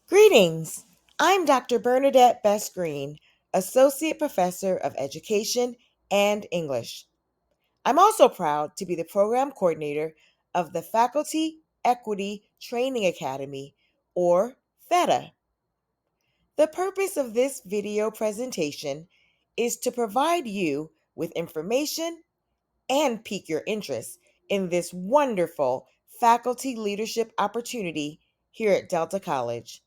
Greetings! I'm Dr. Bernadette Best Green, Associate Professor of Education and English. I'm also proud to be the Program Coordinator of the Faculty Equity Training Academy, or FETA. The purpose of this video presentation is to provide you with information and pique your interest in this wonderful faculty leadership opportunity here at Delta College.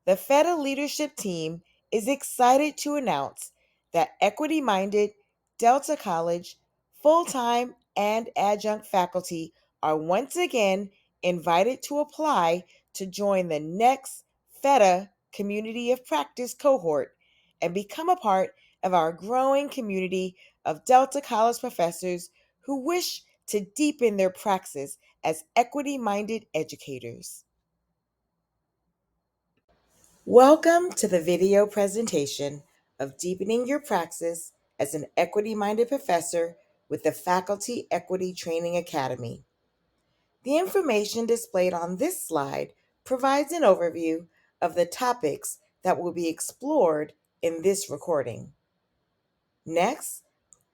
The FETA leadership team is excited to announce that equity minded Delta College full time and adjunct faculty are once again invited to apply to join the next FETA Community of Practice cohort and become a part of our growing community of Delta College professors who wish to deepen their praxis as equity minded educators. Welcome to the video presentation of Deepening Your Praxis as an Equity-Minded Professor with the Faculty Equity Training Academy. The information displayed on this slide provides an overview of the topics that will be explored in this recording. Next,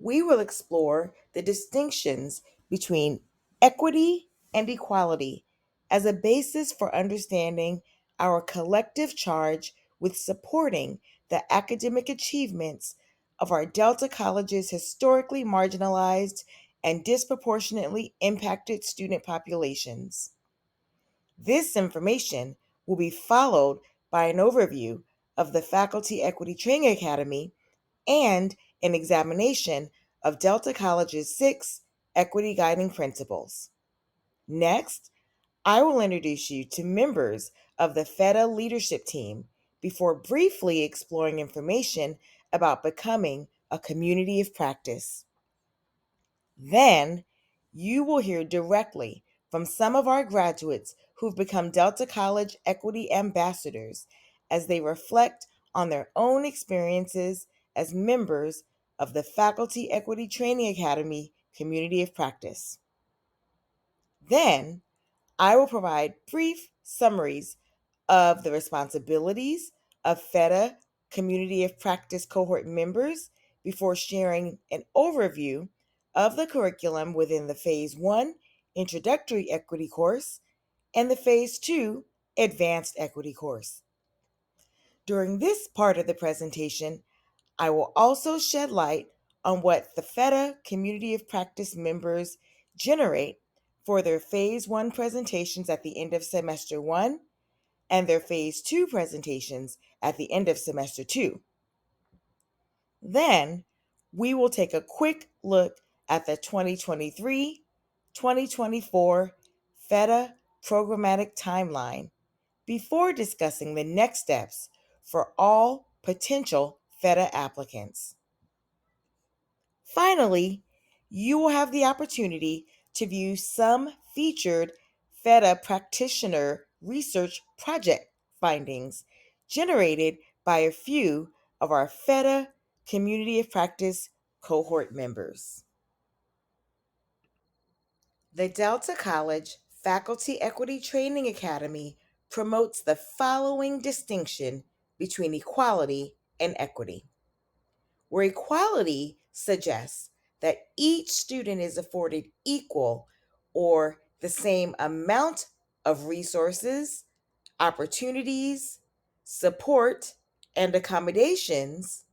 we will explore the distinctions between equity and equality as a basis for understanding our collective charge with supporting the academic achievements of our Delta College's historically marginalized and disproportionately impacted student populations. This information will be followed by an overview of the Faculty Equity Training Academy and an examination of Delta College's 6 equity guiding principles. Next, I will introduce you to members of the FETA leadership team before briefly exploring information about becoming a community of practice. Then, you will hear directly from some of our graduates who've become Delta College Equity Ambassadors as they reflect on their own experiences as members of the Faculty Equity Training Academy Community of Practice. Then, I will provide brief summaries of the responsibilities of FETA Community of Practice cohort members before sharing an overview of the curriculum within the Phase 1 Introductory Equity course and the Phase 2 Advanced Equity course. During this part of the presentation, I will also shed light on what the FETA Community of Practice members generate for their Phase 1 presentations at the end of Semester 1 and their Phase 2 presentations at the end of Semester 2. Then, we will take a quick look at the 2023-2024 FETA programmatic timeline before discussing the next steps for all potential FETA applicants. Finally, you will have the opportunity to view some featured FETA practitioner research project findings generated by a few of our FETA Community of Practice cohort members. The Delta College Faculty Equity Training Academy promotes the following distinction between equality and equity, where equality suggests that each student is afforded equal or the same amount of resources, opportunities, support, and accommodations.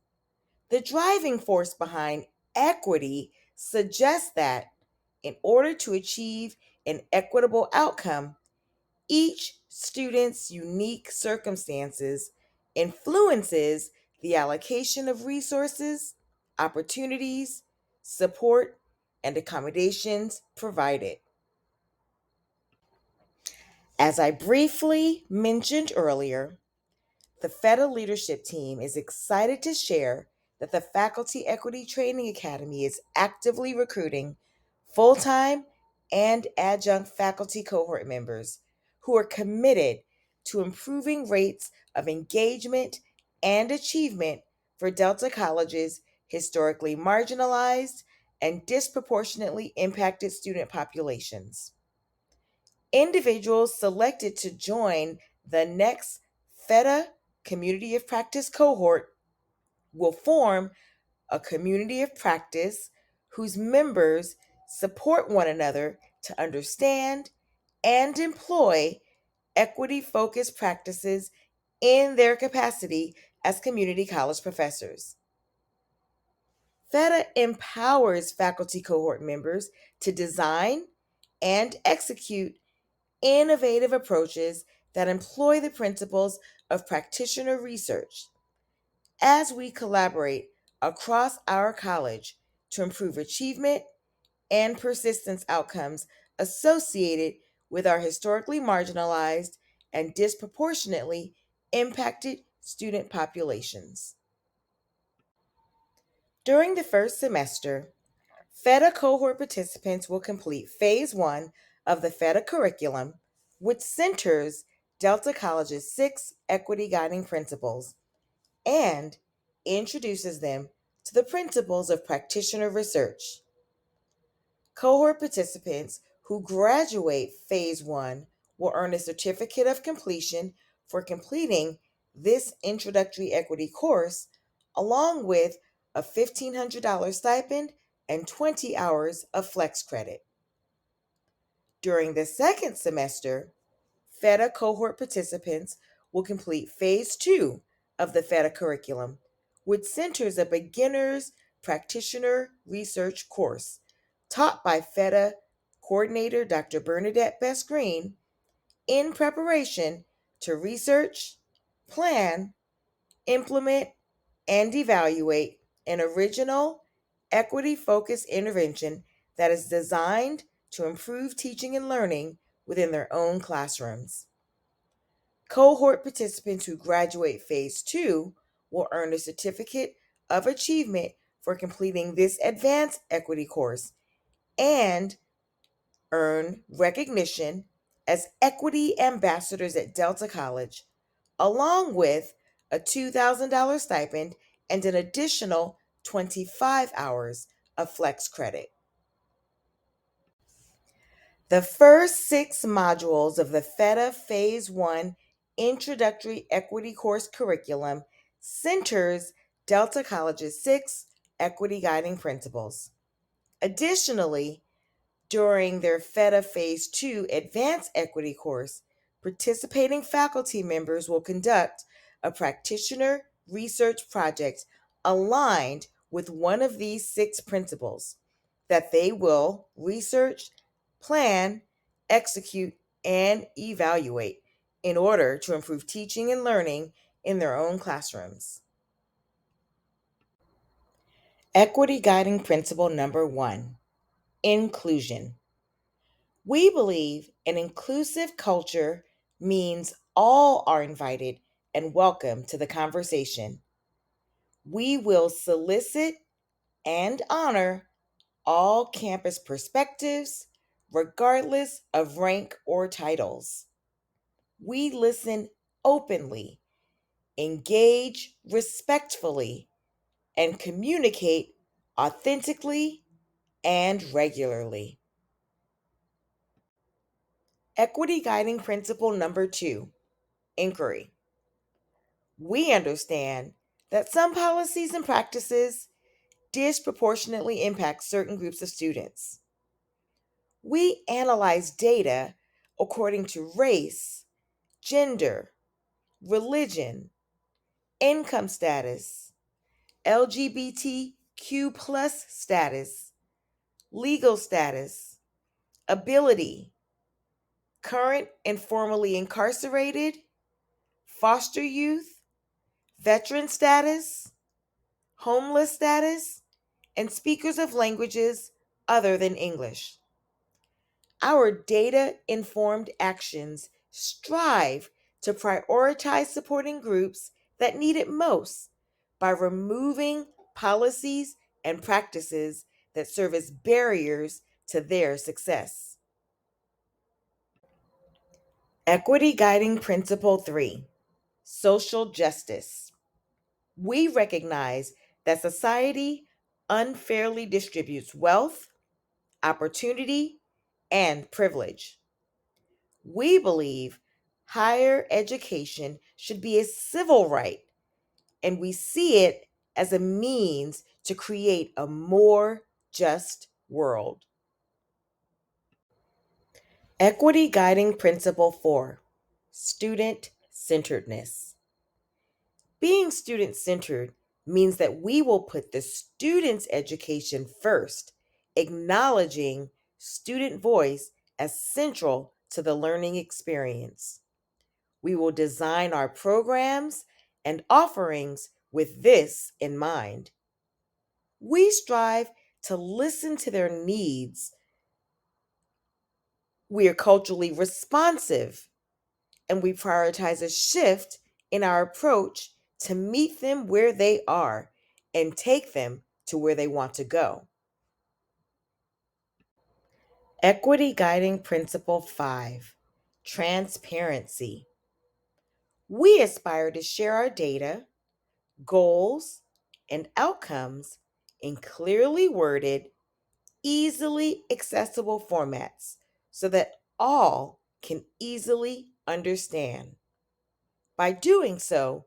The driving force behind equity suggests that in order to achieve an equitable outcome, each student's unique circumstances influences the allocation of resources, opportunities, support, and accommodations provided. As I briefly mentioned earlier, the FETA leadership team is excited to share that the Faculty Equity Training Academy is actively recruiting full-time and adjunct faculty cohort members who are committed to improving rates of engagement and achievement for Delta College's historically marginalized and disproportionately impacted student populations. Individuals selected to join The next FETA Community of Practice cohort will form a community of practice whose members support one another to understand and employ equity focused practices in their capacity as community college professors. FETA empowers faculty cohort members to design and execute innovative approaches that employ the principles of practitioner research as we collaborate across our college to improve achievement and persistence outcomes associated with our historically marginalized and disproportionately impacted student populations. During the first semester, FETA cohort participants will complete Phase 1 of the FETA curriculum, which centers Delta College's 6 equity guiding principles and introduces them to the principles of practitioner research. Cohort participants who graduate Phase 1 will earn a certificate of completion for completing this introductory equity course, along with a $1,500 stipend and 20 hours of flex credit. During the second semester, FETA cohort participants will complete Phase 2 of the FETA curriculum, which centers a beginner's practitioner research course taught by FETA coordinator Dr. Bernadette Best Green in preparation to research, plan, implement, and evaluate an original, equity focused intervention that is designed to improve teaching and learning within their own classrooms. Cohort participants who graduate Phase 2 will earn a certificate of achievement for completing this advanced equity course and earn recognition as equity ambassadors at Delta College, along with a $2,000 stipend and an additional 25 hours of flex credit. The first 6 modules of the FETA Phase 1 Introductory Equity Course curriculum centers Delta College's 6 equity guiding principles. Additionally, during their FETA Phase 2 Advanced Equity course, participating faculty members will conduct a practitioner research project aligned with one of these 6 principles that they will research, plan, execute, and evaluate in order to improve teaching and learning in their own classrooms. Equity guiding principle number 1: inclusion. We believe an inclusive culture means all are invited and welcome to the conversation. We will solicit and honor all campus perspectives, regardless of rank or titles. We listen openly, engage respectfully, and communicate authentically and regularly. Equity guiding principle number 2: inquiry. We understand that some policies and practices disproportionately impact certain groups of students. We analyze data according to race, gender, religion, income status, LGBTQ plus status, legal status, ability, current and formerly incarcerated, foster youth, veteran status, homeless status, and speakers of languages other than English. Our data informed actions strive to prioritize supporting groups that need it most by removing policies and practices that serve as barriers to their success. Equity guiding principle 3: social justice. We recognize that society unfairly distributes wealth, opportunity, and privilege. We believe Higher education should be a civil right, and we see it as a means to create a more just world. Equity Guiding Principle 4: Student Centeredness. Being student centered means that we will put the student's education first, acknowledging student voice as central to the learning experience. We will design our programs and offerings with this in mind. We strive to listen to their needs. We are culturally responsive, and we prioritize a shift in our approach to meet them where they are and take them to where they want to go. Equity Guiding Principle 5: Transparency. We aspire to share our data, goals, and outcomes in clearly worded, easily accessible formats so that all can easily understand. By doing so,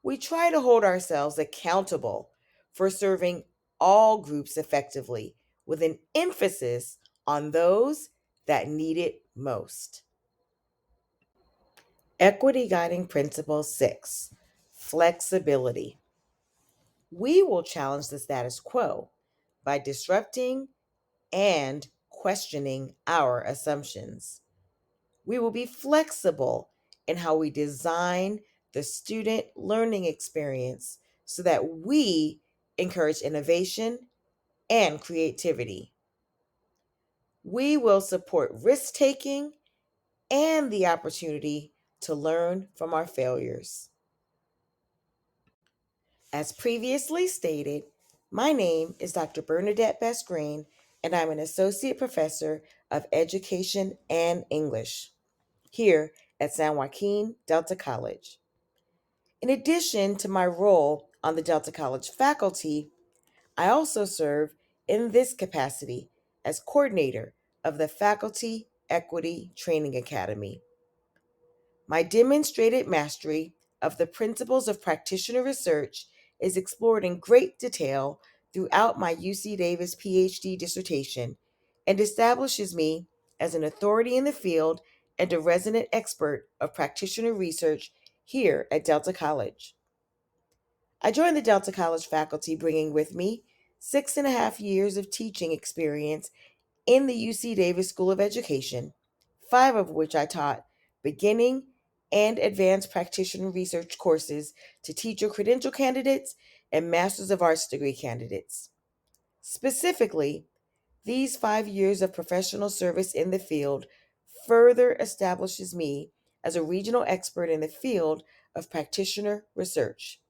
we try to hold ourselves accountable for serving all groups effectively, with an emphasis on those that need it most. Equity Guiding Principle 6: Flexibility. We will challenge the status quo by disrupting and questioning our assumptions. We will be flexible in how we design the student learning experience so that we encourage innovation and creativity. We will support risk taking and the opportunity to learn from our failures. As previously stated, my name is Dr. Bernadette Best-Green, and I'm an Associate Professor of Education and English here at San Joaquin Delta College. In addition to my role on the Delta College faculty, I also serve in this capacity as coordinator of the Faculty Equity Training Academy. My demonstrated mastery of the principles of practitioner research is explored in great detail throughout my UC Davis PhD dissertation and establishes me as an authority in the field and a resident expert of practitioner research here at Delta College. I joined the Delta College faculty bringing with me 6.5 years of teaching experience in the UC Davis School of Education, 5 of which I taught beginning and advanced practitioner research courses to teacher credential candidates and Masters of Arts degree candidates. Specifically, these 5 years of professional service in the field further establishes me as a regional expert in the field of practitioner research.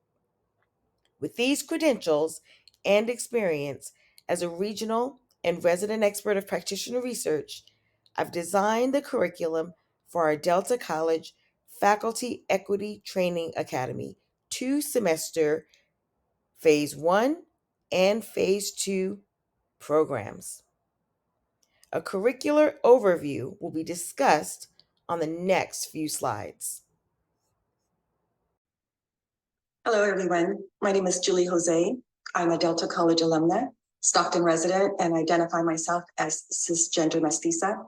With these credentials and experience as a regional and resident expert of practitioner research, I've designed the curriculum for our Delta College Faculty Equity Training Academy 2-semester Phase 1 and Phase 2 programs. A curricular overview will be discussed on the next few slides. Hello, everyone. My name is Julie Jose. I'm a Delta College alumna, Stockton resident, and identify myself as cisgender mestiza.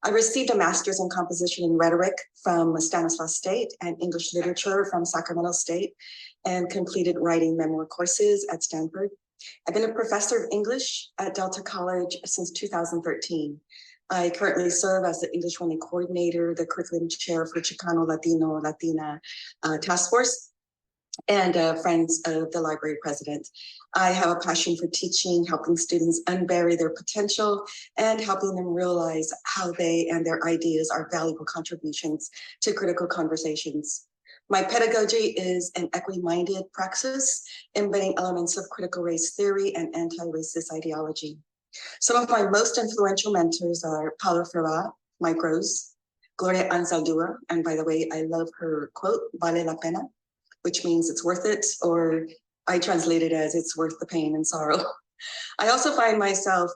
I received a master's in composition and rhetoric from Stanislaus State and English literature from Sacramento State, and completed writing memoir courses at Stanford. I've been a professor of English at Delta College since 2013. I currently serve as the English Learning Coordinator, the curriculum chair for Chicano, Latino, Latina Task Force, and friends of the library president. I have a passion for teaching, helping students unbury their potential, and helping them realize how they and their ideas are valuable contributions to critical conversations. My pedagogy is an equity-minded praxis, embedding elements of critical race theory and anti-racist ideology. Some of my most influential mentors are Paulo Freire, Mike Rose, Gloria Anzaldúa, and by the way, I love her quote, "Vale la pena," which means it's worth it, or I translate it as it's worth the pain and sorrow. I also find myself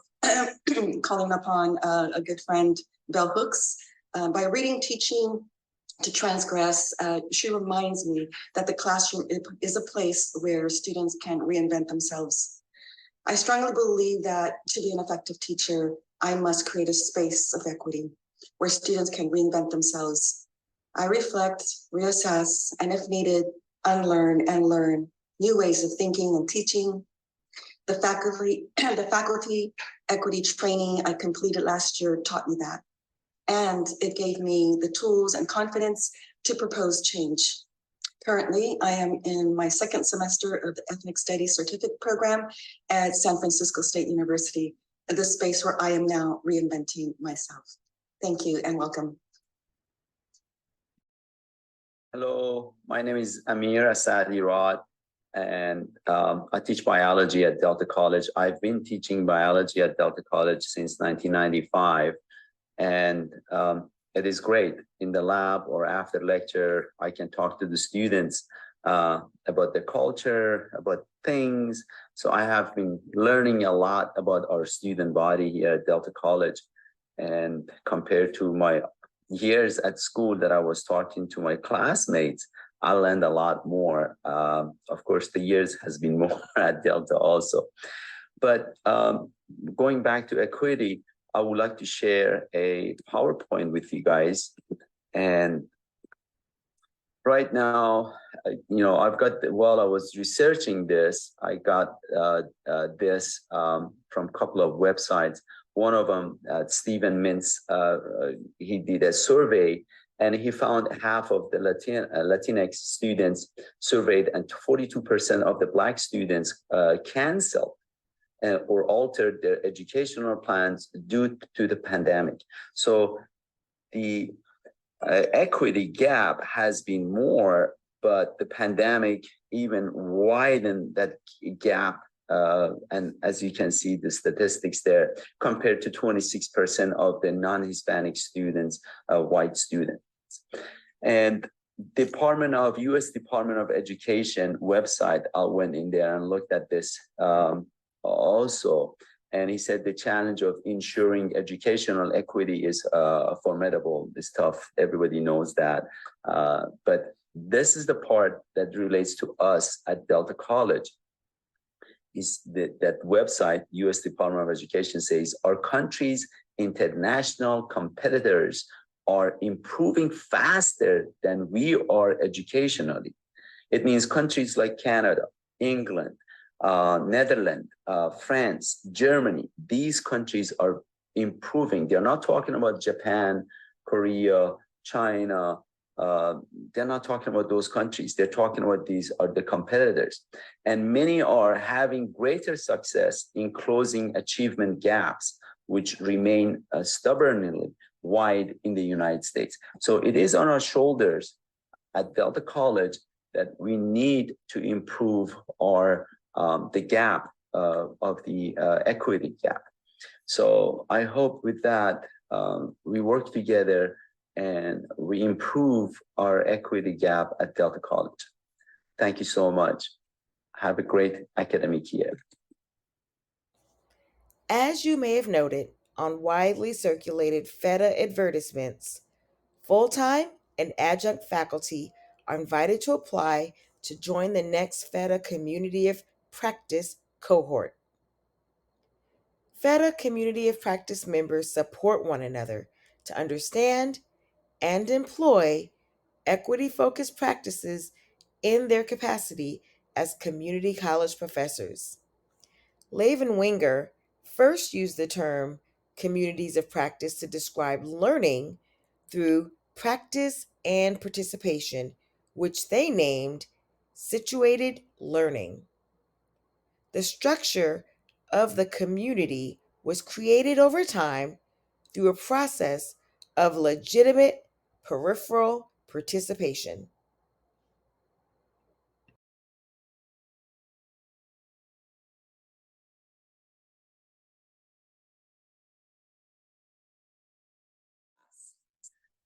calling upon a good friend, Bell Hooks, by reading, teaching, to transgress. She reminds me that the classroom is a place where students can reinvent themselves. I strongly believe that to be an effective teacher, I must create a space of equity where students can reinvent themselves. I reflect, reassess, and if needed, unlearn and learn new ways of thinking and teaching. The faculty equity training I completed last year taught me that. And it gave me the tools and confidence to propose change. Currently, I am in my second semester of the Ethnic Studies Certificate Program at San Francisco State University, the space where I am now reinventing myself. Thank you and welcome. Hello, my name is Amir Asadi-Rod, and I teach biology at Delta College. I've been teaching biology at Delta College since 1995, and it is great. In the lab or after lecture, I can talk to the students about the culture, about things. So I have been learning a lot about our student body here at Delta College, and compared to my years at school that I was talking to my classmates, I learned a lot more. Of course, the years has been more at Delta also. But going back to equity, I would like to share a PowerPoint with you guys. And right now, I've got, while I was researching this, I got this from a couple of websites. One of them, Stephen Mintz, he did a survey, and he found half of the Latinx students surveyed, and 42% of the Black students canceled or altered their educational plans due to the pandemic. So the equity gap has been more, but the pandemic even widened that gap. And as you can see, the statistics there, compared to 26% of the non-Hispanic students, white students. And U.S. Department of Education website, I went in there and looked at this also. And he said the challenge of ensuring educational equity is formidable. It's tough. Everybody knows that. But this is the part that relates to us at Delta College. Is that website, U.S. Department of Education, says our country's international competitors are improving faster than we are educationally. It means countries like Canada, England, Netherlands, France, Germany, these countries are improving. They're not talking about Japan, Korea, China. They're not talking about those countries. They're talking about these are the competitors. And many are having greater success in closing achievement gaps, which remain stubbornly wide in the United States. So it is on our shoulders at Delta College that we need to improve our the gap of the equity gap. So I hope with that, we work together and we improve our equity gap at Delta College. Thank you so much. Have a great academic year. As you may have noted on widely circulated FETA advertisements, full-time and adjunct faculty are invited to apply to join the next FETA Community of Practice cohort. FETA Community of Practice members support one another to understand and employ equity-focused practices in their capacity as community college professors. Laven Winger first used the term communities of practice to describe learning through practice and participation, which they named situated learning. The structure of the community was created over time through a process of legitimate peripheral participation.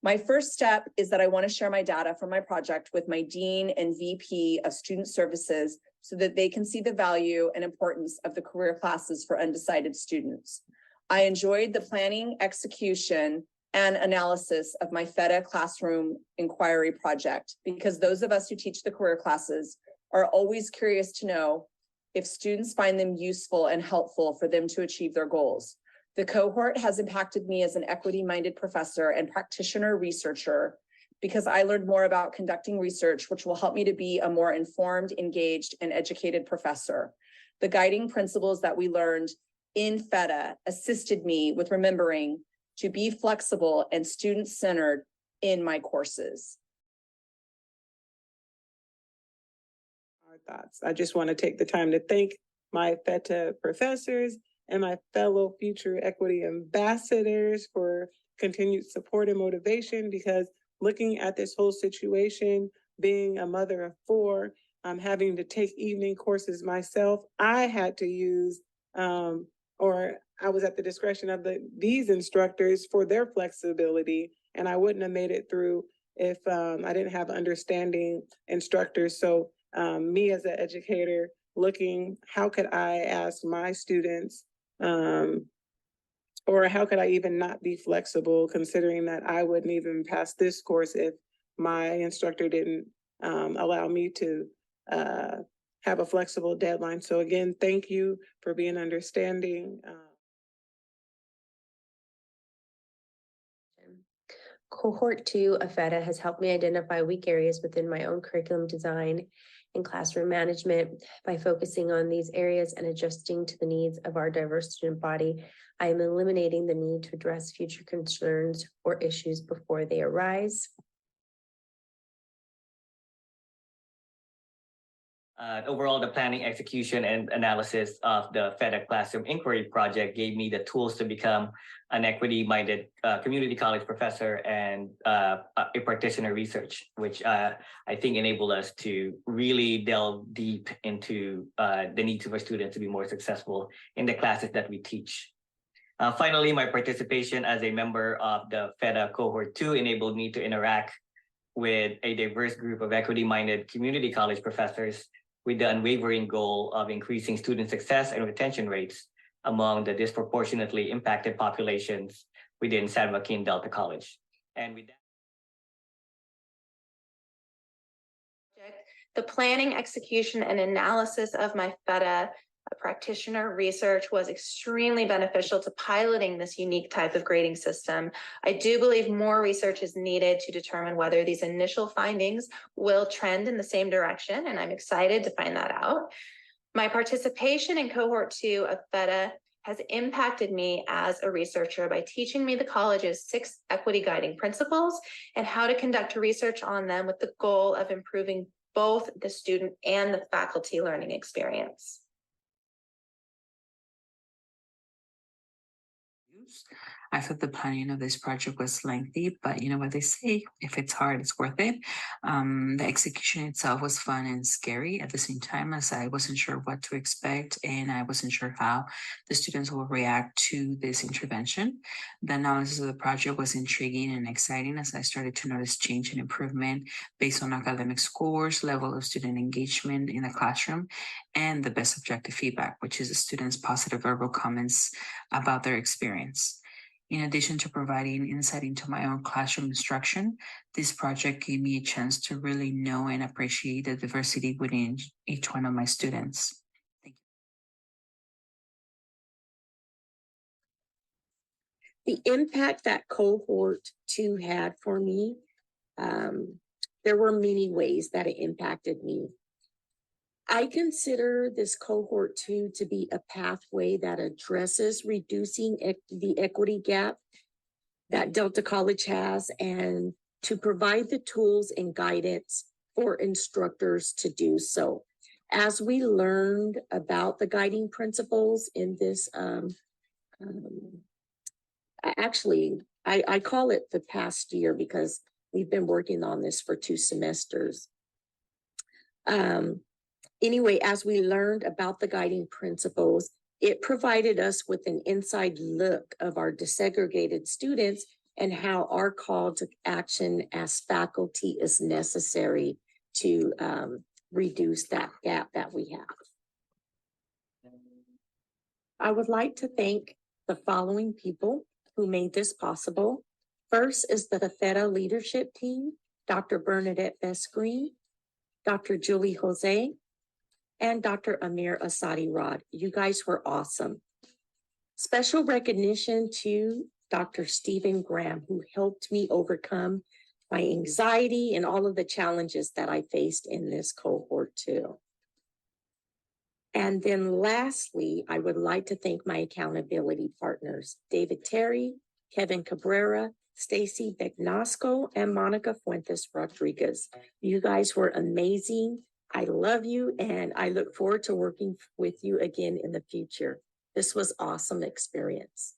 My first step is that I want to share my data from my project with my Dean and VP of Student Services so that they can see the value and importance of the career classes for undecided students. I enjoyed the planning, execution, and analysis of my FETA classroom inquiry project, because those of us who teach the career classes are always curious to know if students find them useful and helpful for them to achieve their goals. The cohort has impacted me as an equity-minded professor and practitioner researcher because I learned more about conducting research, which will help me to be a more informed, engaged, and educated professor. The guiding principles that we learned in FETA assisted me with remembering to be flexible and student-centered in my courses. Our thoughts. I just want to take the time to thank my FETA professors and my fellow future equity ambassadors for continued support and motivation, because looking at this whole situation, being a mother of 4, having to take evening courses myself, I had to use, or I was at the discretion of these instructors for their flexibility, and I wouldn't have made it through if I didn't have understanding instructors. So me as an educator looking, how could I ask my students, or how could I even not be flexible, considering that I wouldn't even pass this course if my instructor didn't allow me to have a flexible deadline. So again, thank you for being understanding. Cohort 2 of FETA has helped me identify weak areas within my own curriculum design and classroom management. By focusing on these areas and adjusting to the needs of our diverse student body, I am eliminating the need to address future concerns or issues before they arise. Overall, the planning, execution, and analysis of the FETA Classroom Inquiry Project gave me the tools to become an equity-minded community college professor and a practitioner research, which I think enabled us to really delve deep into the needs of our students to be more successful in the classes that we teach. Finally, my participation as a member of the FETA Cohort 2 enabled me to interact with a diverse group of equity-minded community college professors with the unwavering goal of increasing student success and retention rates among the disproportionately impacted populations within San Joaquin Delta College. And with that, the planning, execution, and analysis of my FETA practitioner research was extremely beneficial to piloting this unique type of grading system. I do believe more research is needed to determine whether these initial findings will trend in the same direction, and I'm excited to find that out. My participation in Cohort 2 of FETA has impacted me as a researcher by teaching me the college's 6 equity guiding principles and how to conduct research on them with the goal of improving both the student and the faculty learning experience. I thought the planning of this project was lengthy, but you know what they say, if it's hard, it's worth it. The execution itself was fun and scary at the same time, as I wasn't sure what to expect and I wasn't sure how the students will react to this intervention. The analysis of the project was intriguing and exciting as I started to notice change and improvement based on academic scores, level of student engagement in the classroom, and the best objective feedback, which is the students' positive verbal comments about their experience. In addition to providing insight into my own classroom instruction, this project gave me a chance to really know and appreciate the diversity within each one of my students. Thank The impact that Cohort 2 had for me, there were many ways that it impacted me. I consider this Cohort 2 to be a pathway that addresses reducing the equity gap that Delta College has, and to provide the tools and guidance for instructors to do so. As we learned about the guiding principles in this, I call it the past year because we've been working on this for 2 semesters. Anyway, as we learned about the guiding principles, it provided us with an inside look of our desegregated students and how our call to action as faculty is necessary to reduce that gap that we have. I would like to thank the following people who made this possible. First is the FETA leadership team, Dr. Bernadette Best-Green, Dr. Julie Jose, and Dr. Amir Asadi Rod. You guys were awesome. Special recognition to Dr. Stephen Graham, who helped me overcome my anxiety and all of the challenges that I faced in this cohort too. And then lastly, I would like to thank my accountability partners, David Terry, Kevin Cabrera, Stacy Begnosco, and Monica Fuentes Rodriguez. You guys were amazing. I love you, and I look forward to working with you again in the future. This was awesome experience.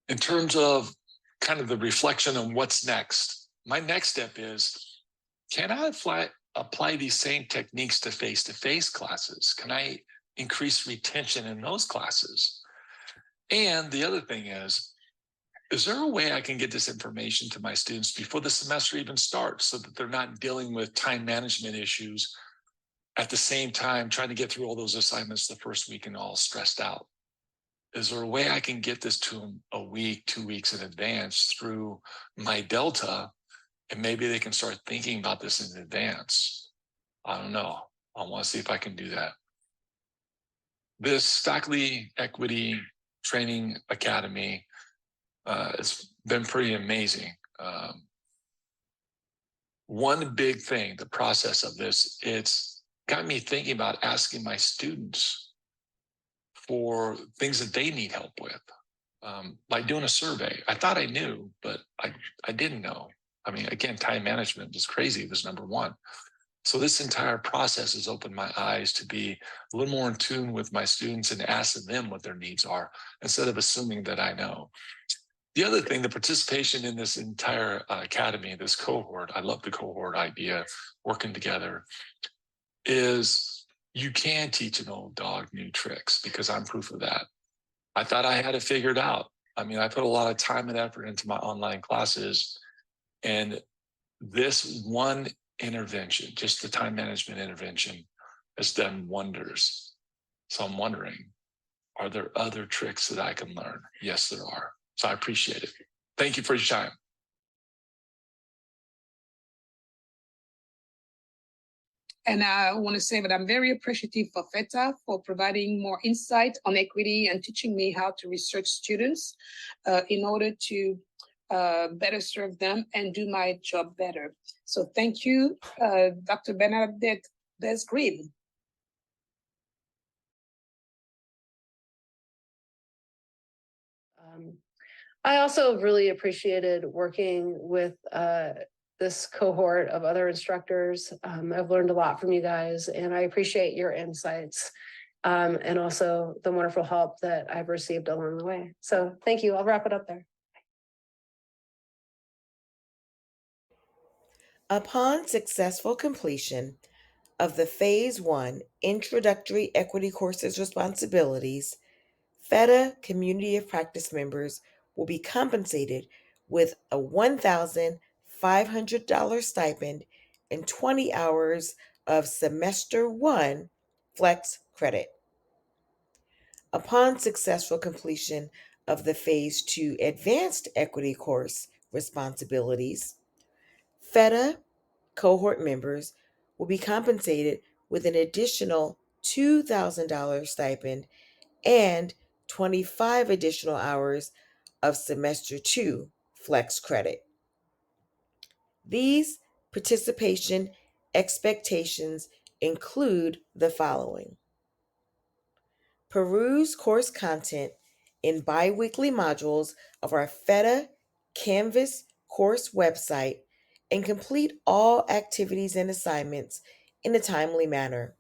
In terms of kind of the reflection on what's next, my next step is, can I apply these same techniques to face-to-face classes? Can I increase retention in those classes? And the other thing is there a way I can get this information to my students before the semester even starts so that they're not dealing with time management issues at the same time trying to get through all those assignments the first week and all stressed out? Is there a way I can get this to them a week, 2 weeks in advance through my Delta, and maybe they can start thinking about this in advance? I don't know. I want to see if I can do that. This Faculty Equity Training Academy, it's been pretty amazing. One big thing, the process of this, it's got me thinking about asking my students for things that they need help with. By doing a survey. I thought I knew, but I didn't know. I mean, again, time management was crazy. It was number one. So this entire process has opened my eyes to be a little more in tune with my students and asking them what their needs are instead of assuming that I know. The other thing, the participation in this entire academy, this cohort, I love the cohort idea, working together, is you can teach an old dog new tricks, because I'm proof of that. I thought I had it figured out. I mean, I put a lot of time and effort into my online classes, and this one intervention, just the time management intervention, has done wonders. So I'm wondering, are there other tricks that I can learn? Yes, there are. So I appreciate it. Thank you for your time. And I want to say that I'm very appreciative for FETA for providing more insight on equity and teaching me how to research students in order to better serve them and do my job better. So thank you, Dr. Bernadette Best-Green. I also really appreciated working with this cohort of other instructors. I've learned a lot from you guys, and I appreciate your insights and also the wonderful help that I've received along the way. So thank you. I'll wrap it up there. Upon successful completion of the Phase 1 Introductory Equity Courses Responsibilities, FETA Community of Practice members will be compensated with a $1,500 stipend and 20 hours of Semester 1 Flex Credit. Upon successful completion of the Phase 2 Advanced Equity Course Responsibilities, FETA cohort members will be compensated with an additional $2,000 stipend and 25 additional hours of Semester 2 Flex Credit. These participation expectations include the following: peruse course content in bi-weekly modules of our FETA Canvas course website and complete all activities and assignments in a timely manner.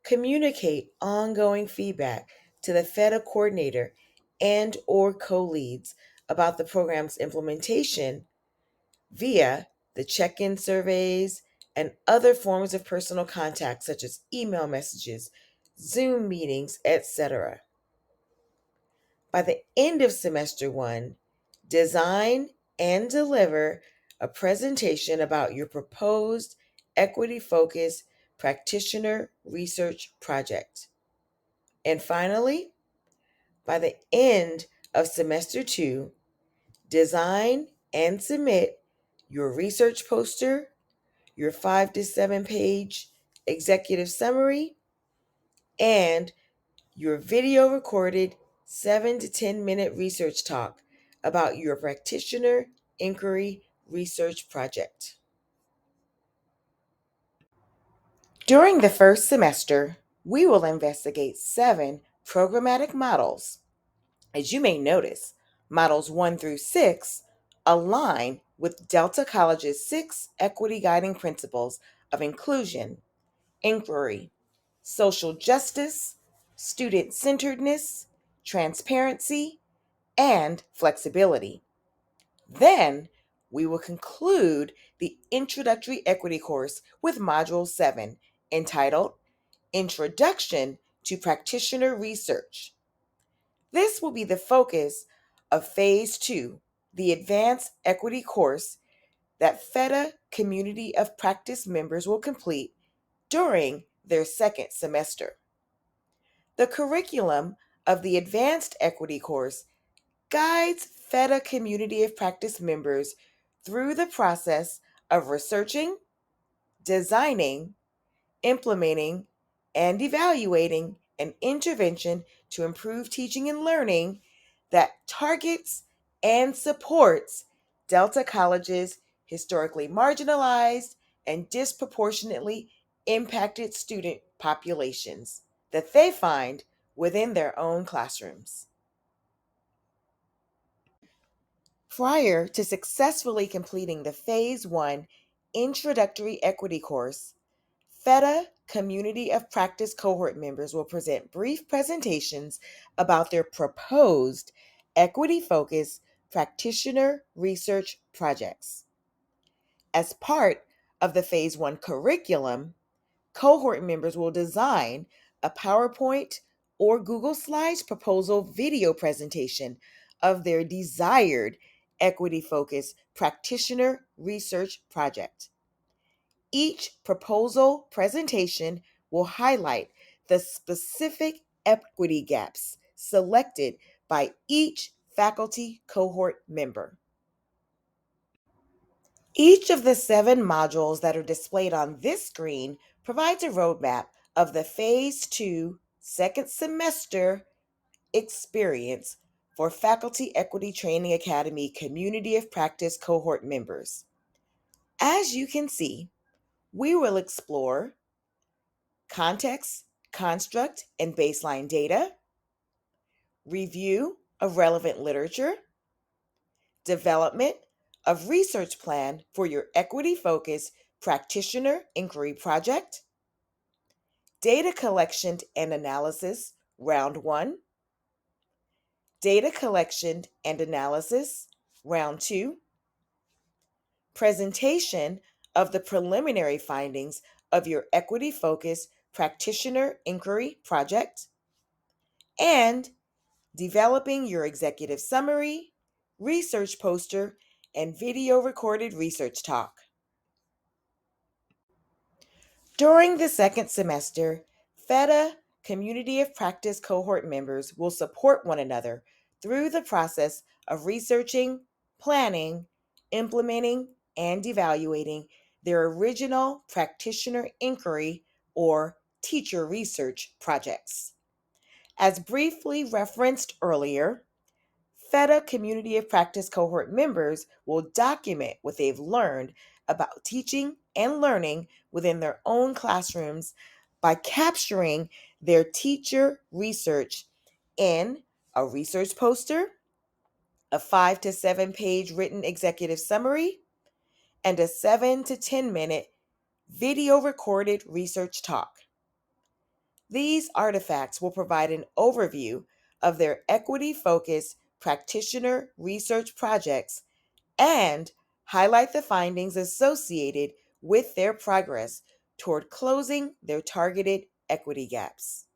Communicate ongoing feedback to the FETA coordinator and/or co-leads about the program's implementation via the check-in surveys and other forms of personal contact such as email messages, Zoom meetings, etc. By the end of Semester 1, design and deliver a presentation about your proposed equity-focused practitioner research project. And finally, By the end of semester 2, design and submit your research poster, your 5 to 7 page executive summary, and your video recorded 7 to 10 minute research talk about your practitioner inquiry research project. During the first semester, we will investigate 7 programmatic models. As you may notice, models 1 through 6 align with Delta College's 6 equity guiding principles of inclusion, inquiry, social justice, student-centeredness, transparency, and flexibility. Then, we will conclude the introductory equity course with Module 7, entitled Introduction to Practitioner Research. This will be the focus of Phase 2, the Advanced Equity course that FETA Community of Practice members will complete during their second semester. The curriculum of the Advanced Equity course guides FETA Community of Practice members through the process of researching, designing, implementing, and evaluating an intervention to improve teaching and learning that targets and supports Delta College's historically marginalized and disproportionately impacted student populations that they find within their own classrooms. Prior to successfully completing the Phase 1 Introductory Equity course, FETA Community of Practice cohort members will present brief presentations about their proposed equity-focused practitioner research projects. As part of the Phase 1 curriculum, cohort members will design a PowerPoint or Google Slides proposal video presentation of their desired equity-focused practitioner research project. Each proposal presentation will highlight the specific equity gaps selected by each faculty cohort member. Each of the 7 modules that are displayed on this screen provides a roadmap of the Phase 2 second semester experience for Faculty Equity Training Academy Community of Practice cohort members. As you can see, we will explore context, construct, and baseline data, review of relevant literature, development of research plan for your equity-focused practitioner inquiry project, data collection and analysis, round 1, data collection and analysis, round 2, presentation of the preliminary findings of your equity-focused practitioner inquiry project, and developing your executive summary, research poster, and video recorded research talk. During the second semester, FETA Community of Practice cohort members will support one another through the process of researching, planning, implementing, and evaluating their original practitioner inquiry or teacher research projects. As briefly referenced earlier, FETA Community of Practice cohort members will document what they've learned about teaching and learning within their own classrooms by capturing their teacher research in a research poster, a 5 to 7 page written executive summary, and a 7 to 10 minute video recorded research talk. These artifacts will provide an overview of their equity-focused practitioner research projects and highlight the findings associated with their progress toward closing their targeted equity gaps.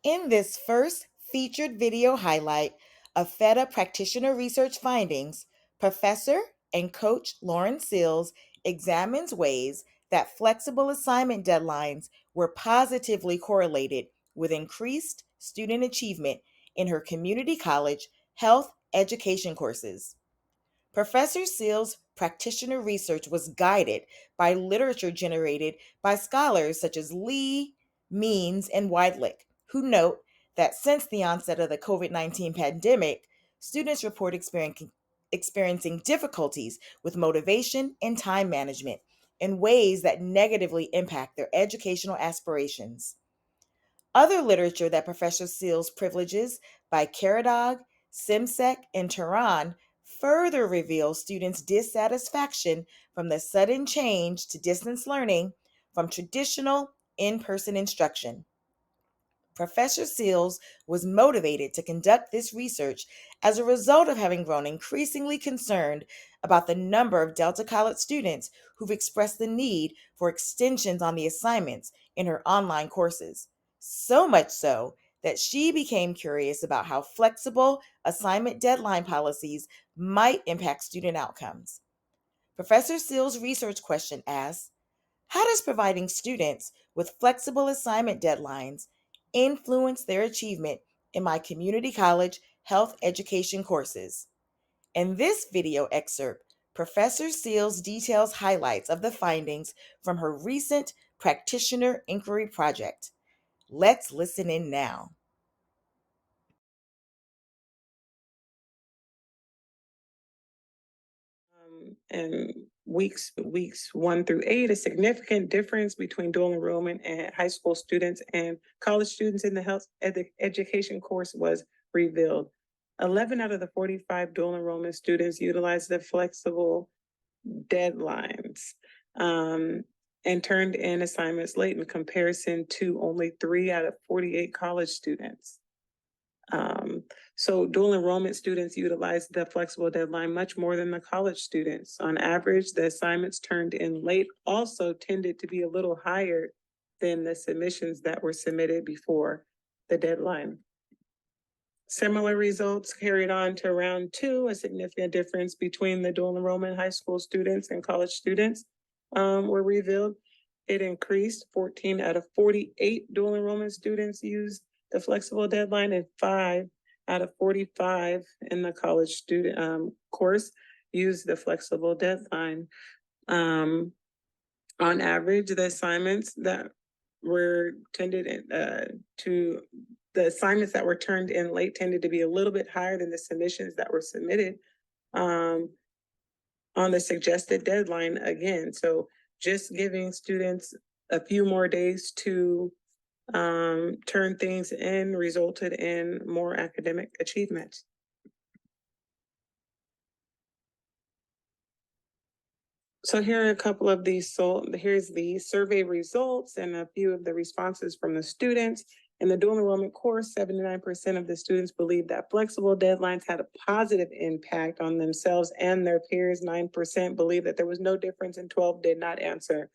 In this first featured video highlight of FETA practitioner research findings, Professor and Coach Lauren Sills examines ways that flexible assignment deadlines were positively correlated with increased student achievement in her community college health education courses. Professor Seals' practitioner research was guided by literature generated by scholars such as Lee, Means, and Weidlich, who note that since the onset of the COVID-19 pandemic, students report experiencing difficulties with motivation and time management in ways that negatively impact their educational aspirations. Other literature that Professor Seals privileges by Caradog, Simsek, and Turan further reveals students' dissatisfaction from the sudden change to distance learning from traditional in-person instruction. Professor Seals was motivated to conduct this research as a result of having grown increasingly concerned about the number of Delta College students who've expressed the need for extensions on the assignments in her online courses. So much so that she became curious about how flexible assignment deadline policies might impact student outcomes. Professor Seals' research question asks, how does providing students with flexible assignment deadlines influence their achievement in my community college health education courses? In this video excerpt, Professor Seals details highlights of the findings from her recent practitioner inquiry project. Let's listen in now. And weeks 1 through 8, a significant difference between dual enrollment and high school students and college students in the health education course was revealed. 11 out of the 45 dual enrollment students utilized the flexible deadlines and turned in assignments late in comparison to only 3 out of 48 college students. So dual enrollment students utilize the flexible deadline much more than the college students. On average, the assignments turned in late also tended to be a little higher than the submissions that were submitted before the deadline. Similar results carried on to round 2, a significant difference between the dual enrollment high school students and college students were revealed. It increased. 14 out of 48 dual enrollment students used the flexible deadline, and 5 out of 45 in the college student course used the flexible deadline. On average, the assignments that were the assignments that were turned in late tended to be a little bit higher than the submissions that were submitted on the suggested deadline again. So just giving students a few more days to turn things in resulted in more academic achievement. So here are a couple of these. So here's the survey results and a few of the responses from the students. In the dual enrollment course, 79% of the students believe that flexible deadlines had a positive impact on themselves and their peers. 9% believe that there was no difference, and 12 did not answer.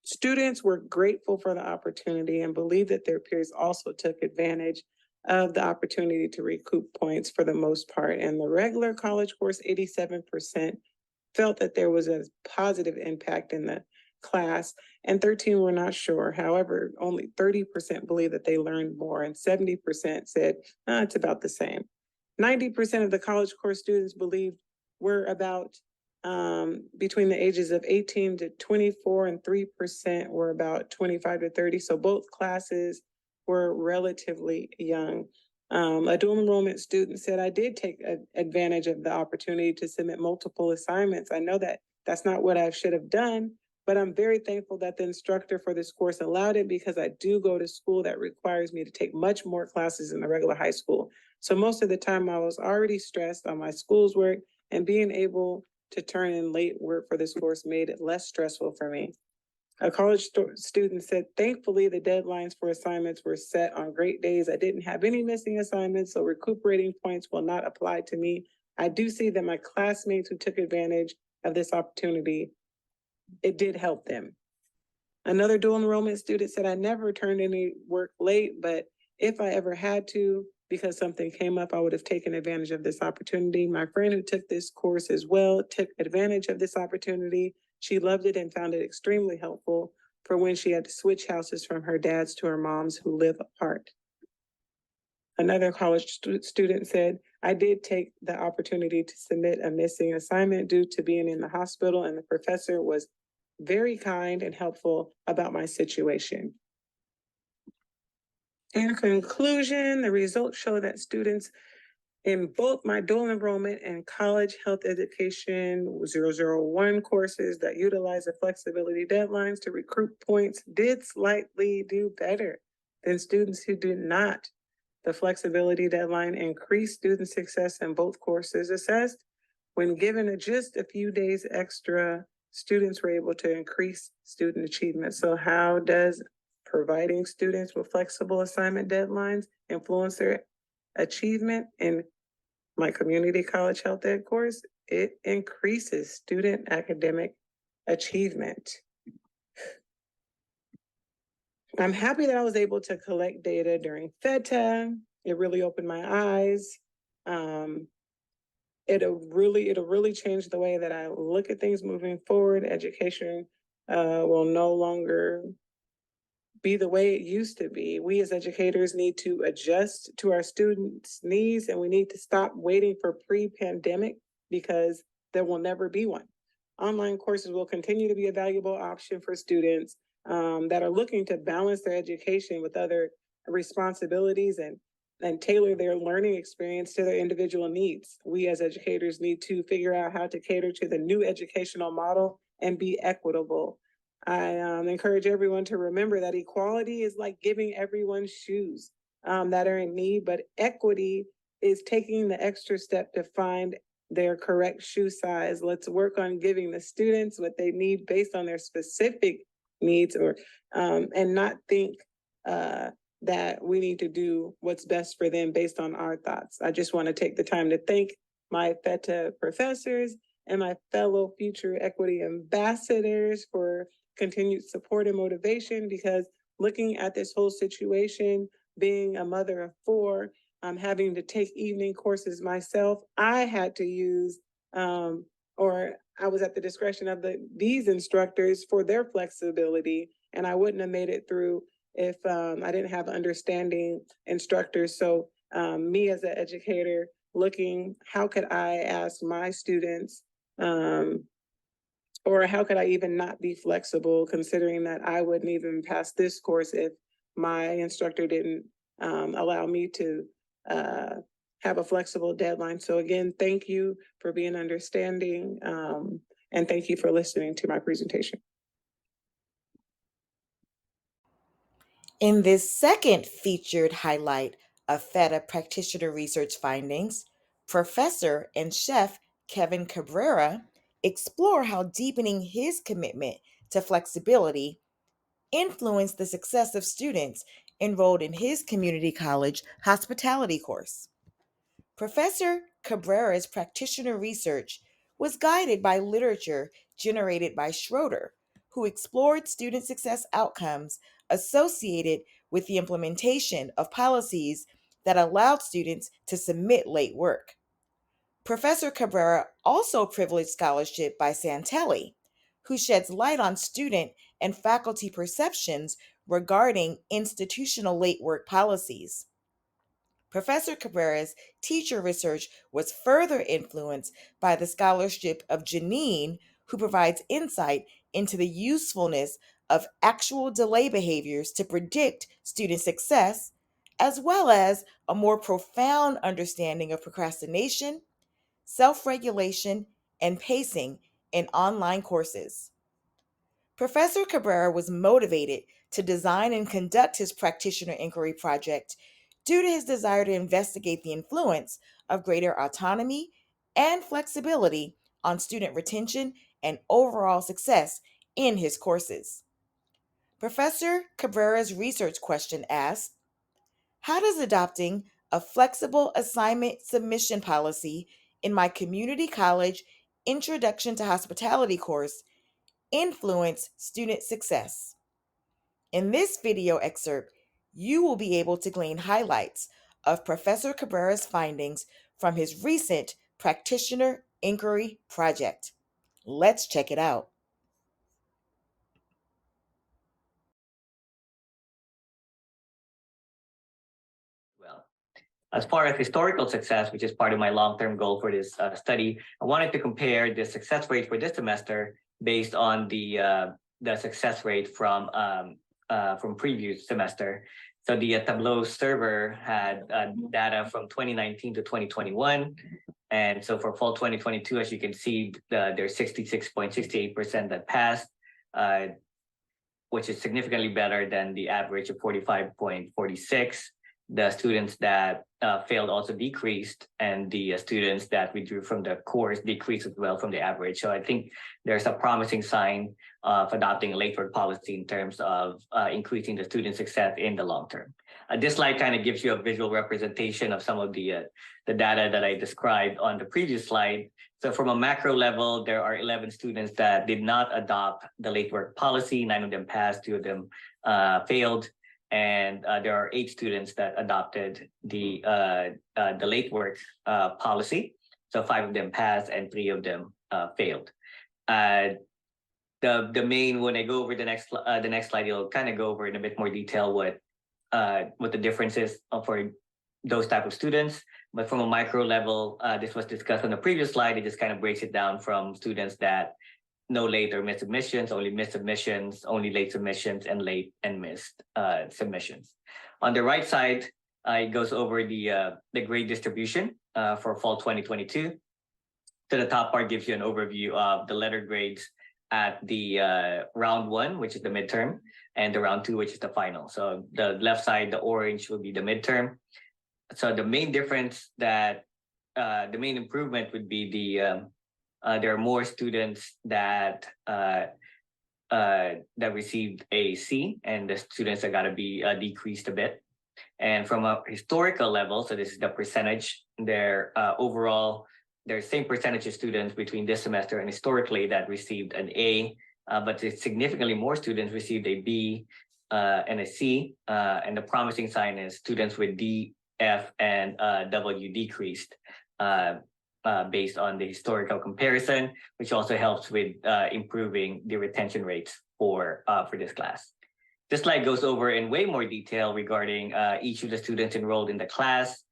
Students were grateful for the opportunity and believed that their peers also took advantage of the opportunity to recoup points for the most part. In the regular college course, 87% felt that there was a positive impact in the class, and 13 were not sure. However, only 30% believe that they learned more, and 70% said, it's about the same. 90% of the college course students believed were about between the ages of 18 to 24, and 3% were about 25 to 30. So both classes were relatively young. A dual enrollment student said, I did take advantage of the opportunity to submit multiple assignments. I know that that's not what I should have done, but I'm very thankful that the instructor for this course allowed it, because I do go to school that requires me to take much more classes than the regular high school. So most of the time I was already stressed on my school's work, and being able to turn in late work for this course made it less stressful for me. A college student said, thankfully, the deadlines for assignments were set on great days. I didn't have any missing assignments, so recuperating points will not apply to me. I do see that my classmates who took advantage of this opportunity, it did help them. Another dual enrollment student said, I never turned any work late, but if I ever had to, because something came up, I would have taken advantage of this opportunity. My friend who took this course as well took advantage of this opportunity. She loved it and found it extremely helpful. for when she had to switch houses from her dad's to her mom's who live apart. Another college student said, I did take the opportunity to submit a missing assignment due to being in the hospital, and the professor was very kind and helpful about my situation. In conclusion, the results show that students in both my dual enrollment and college health education 001 courses that utilize the flexibility deadlines to recruit points did slightly do better than students who did not. The flexibility deadline increased student success in both courses assessed. When given just a few days extra, students were able to increase student achievement. So how does providing students with flexible assignment deadlines influence their achievement? In my community college health ed course, it increases student academic achievement. I'm happy that I was able to collect data during FETA. It really opened my eyes. It'll really change the way that I look at things moving forward. Education will no longer be the way it used to be. We as educators need to adjust to our students' needs, and we need to stop waiting for pre-pandemic because there will never be one. Online courses will continue to be a valuable option for students that are looking to balance their education with other responsibilities and tailor their learning experience to their individual needs. We as educators need to figure out how to cater to the new educational model and be equitable. I encourage everyone to remember that equality is like giving everyone shoes that are in need, but equity is taking the extra step to find their correct shoe size. Let's work on giving the students what they need based on their specific needs, or and not think that we need to do what's best for them based on our thoughts. I just want to take the time to thank my FETA professors and my fellow future equity ambassadors for continued support and motivation, because looking at this whole situation, being a mother of four, having to take evening courses myself, I had to use, or I was at the discretion of these instructors for their flexibility, and I wouldn't have made it through if I didn't have understanding instructors. So me as an educator looking, how could I ask my students, or how could I even not be flexible, considering that I wouldn't even pass this course if my instructor didn't allow me to have a flexible deadline. So again, thank you for being understanding, and thank you for listening to my presentation. In this second featured highlight of FETA practitioner research findings, Professor and Chef Kevin Cabrera explore how deepening his commitment to flexibility influenced the success of students enrolled in his community college hospitality course. Professor Cabrera's practitioner research was guided by literature generated by Schroeder, who explored student success outcomes associated with the implementation of policies that allowed students to submit late work. Professor Cabrera also privileged scholarship by Santelli, who sheds light on student and faculty perceptions regarding institutional late work policies. Professor Cabrera's teacher research was further influenced by the scholarship of Janine, who provides insight into the usefulness of actual delay behaviors to predict student success, as well as a more profound understanding of procrastination, self-regulation, and pacing in online courses. Professor Cabrera was motivated to design and conduct his practitioner inquiry project due to his desire to investigate the influence of greater autonomy and flexibility on student retention and overall success in his courses. Professor Cabrera's research question asked, how does adopting a flexible assignment submission policy in my community college Introduction to Hospitality course influence student success? In this video excerpt, you will be able to glean highlights of Professor Cabrera's findings from his recent practitioner inquiry project. Let's check it out. As far as historical success, which is part of my long-term goal for this study, I wanted to compare the success rate for this semester based on the success rate from previous semester. So the Tableau server had data from 2019 to 2021. And so for fall 2022, as you can see, there's 66.68% that passed, which is significantly better than the average of 45.46. The students that failed also decreased, and the students that withdrew from the course decreased as well from the average. So I think there's a promising sign of adopting a late work policy in terms of increasing the student success in the long term. This slide kind of gives you a visual representation of some of the data that I described on the previous slide. So from a macro level, there are 11 students that did not adopt the late work policy. 9 of them passed, 2 of them failed. And there are 8 students that adopted the late work policy. So 5 of them passed and 3 of them failed. The main, when I go over the next slide, you'll kind of go over in a bit more detail what the difference is for those type of students. But from a micro level, this was discussed on the previous slide. It just kind of breaks it down from students that no late or missed submissions, only missed submissions, only late submissions, and late and missed submissions. On the right side, it goes over the grade distribution for fall 2022. So the top part gives you an overview of the letter grades at the round 1, which is the midterm, and the round 2, which is the final. So the left side, the orange, will be the midterm. So the main difference the main improvement would be there are more students that received a C, and the students that got to be decreased a bit. And from a historical level, so this is the percentage, overall, there's same percentage of students between this semester and historically that received an A, but significantly more students received a B and a C. And the promising sign is students with D, F, and W decreased based on the historical comparison, which also helps with improving the retention rates for this class. This slide goes over in way more detail regarding each of the students enrolled in the class,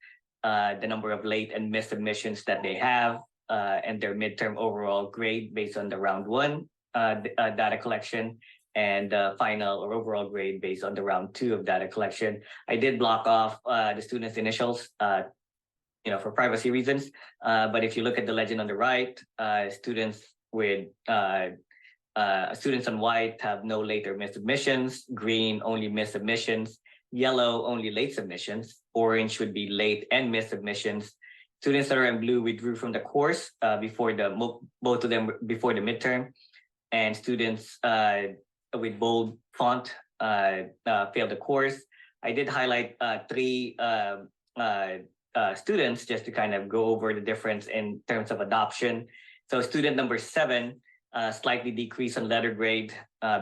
the number of late and missed submissions that they have, and their midterm overall grade based on the round 1 data collection, and final or overall grade based on the round 2 of data collection. I did block off the students' initials, for privacy reasons. But if you look at the legend on the right, students on white have no late or missed submissions, green only missed submissions, yellow only late submissions, orange would be late and missed submissions. Students that are in blue withdrew from the course both of them before the midterm, and students with bold font failed the course. I did highlight 3 students just to kind of go over the difference in terms of adoption. So student number 7 slightly decreased on letter grade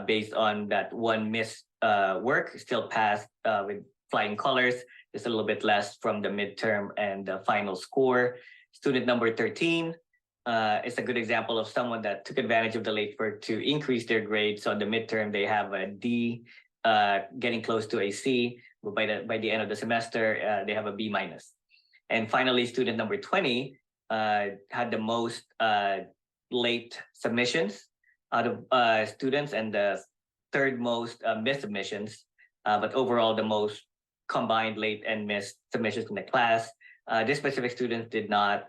based on that 1 missed work, still passed with flying colors, just a little bit less from the midterm and the final score. Student number 13 is a good example of someone that took advantage of the late work to increase their grade. So on the midterm, they have a D, getting close to a C, but by the end of the semester, they have a B minus. And finally, student number 20 had the most late submissions out of students, and the 3rd most missed submissions, but overall the most combined late and missed submissions in the class. This specific student did not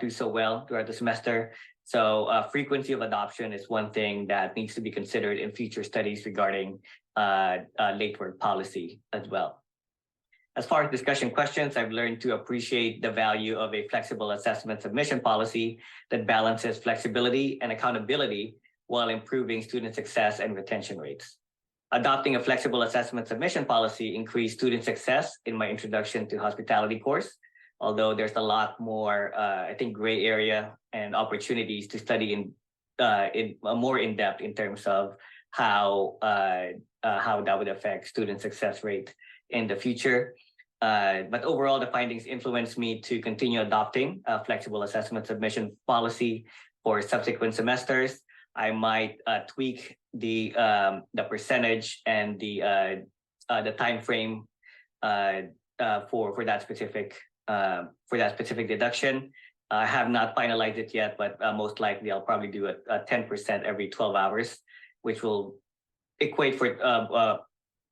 do so well throughout the semester. So frequency of adoption is one thing that needs to be considered in future studies regarding late work policy as well. As far as discussion questions, I've learned to appreciate the value of a flexible assessment submission policy that balances flexibility and accountability while improving student success and retention rates. Adopting a flexible assessment submission policy increased student success in my introduction to hospitality course, although there's a lot more, I think, gray area and opportunities to study in more in depth in terms of how that would affect student success rate in the future. But overall, the findings influenced me to continue adopting a flexible assessment submission policy for subsequent semesters. I might tweak the percentage and the time frame for that specific deduction. I have not finalized it yet, but most likely I'll probably do a 10% every 12 hours, which will equate for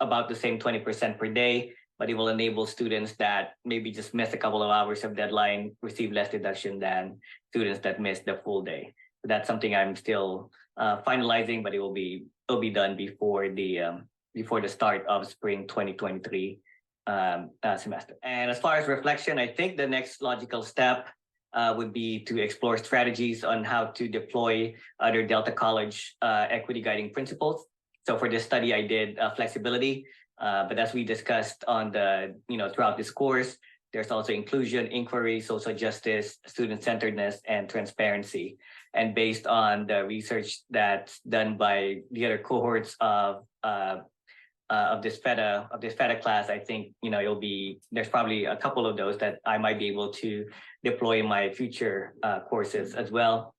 about the same 20% per day, but it will enable students that maybe just miss a couple of hours of deadline receive less deduction than students that miss the full day. So that's something I'm still finalizing, but it will be done before the start of spring 2023 semester. And as far as reflection, I think the next logical step would be to explore strategies on how to deploy other Delta College equity guiding principles. So for this study, I did flexibility, but as we discussed on throughout this course, there's also inclusion, inquiry, social justice, student-centeredness, and transparency. And based on the research that's done by the other cohorts of this FETA class, I think there's probably a couple of those that I might be able to deploy in my future courses as well.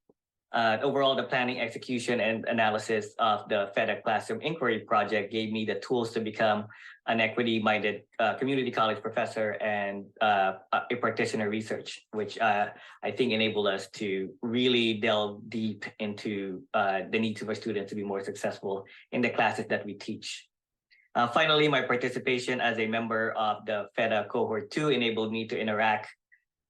Overall, the planning, execution, and analysis of the FETA Classroom Inquiry Project gave me the tools to become an equity-minded community college professor and a practitioner research, which I think enabled us to really delve deep into the needs of our students to be more successful in the classes that we teach. Finally, my participation as a member of the FETA Cohort 2 enabled me to interact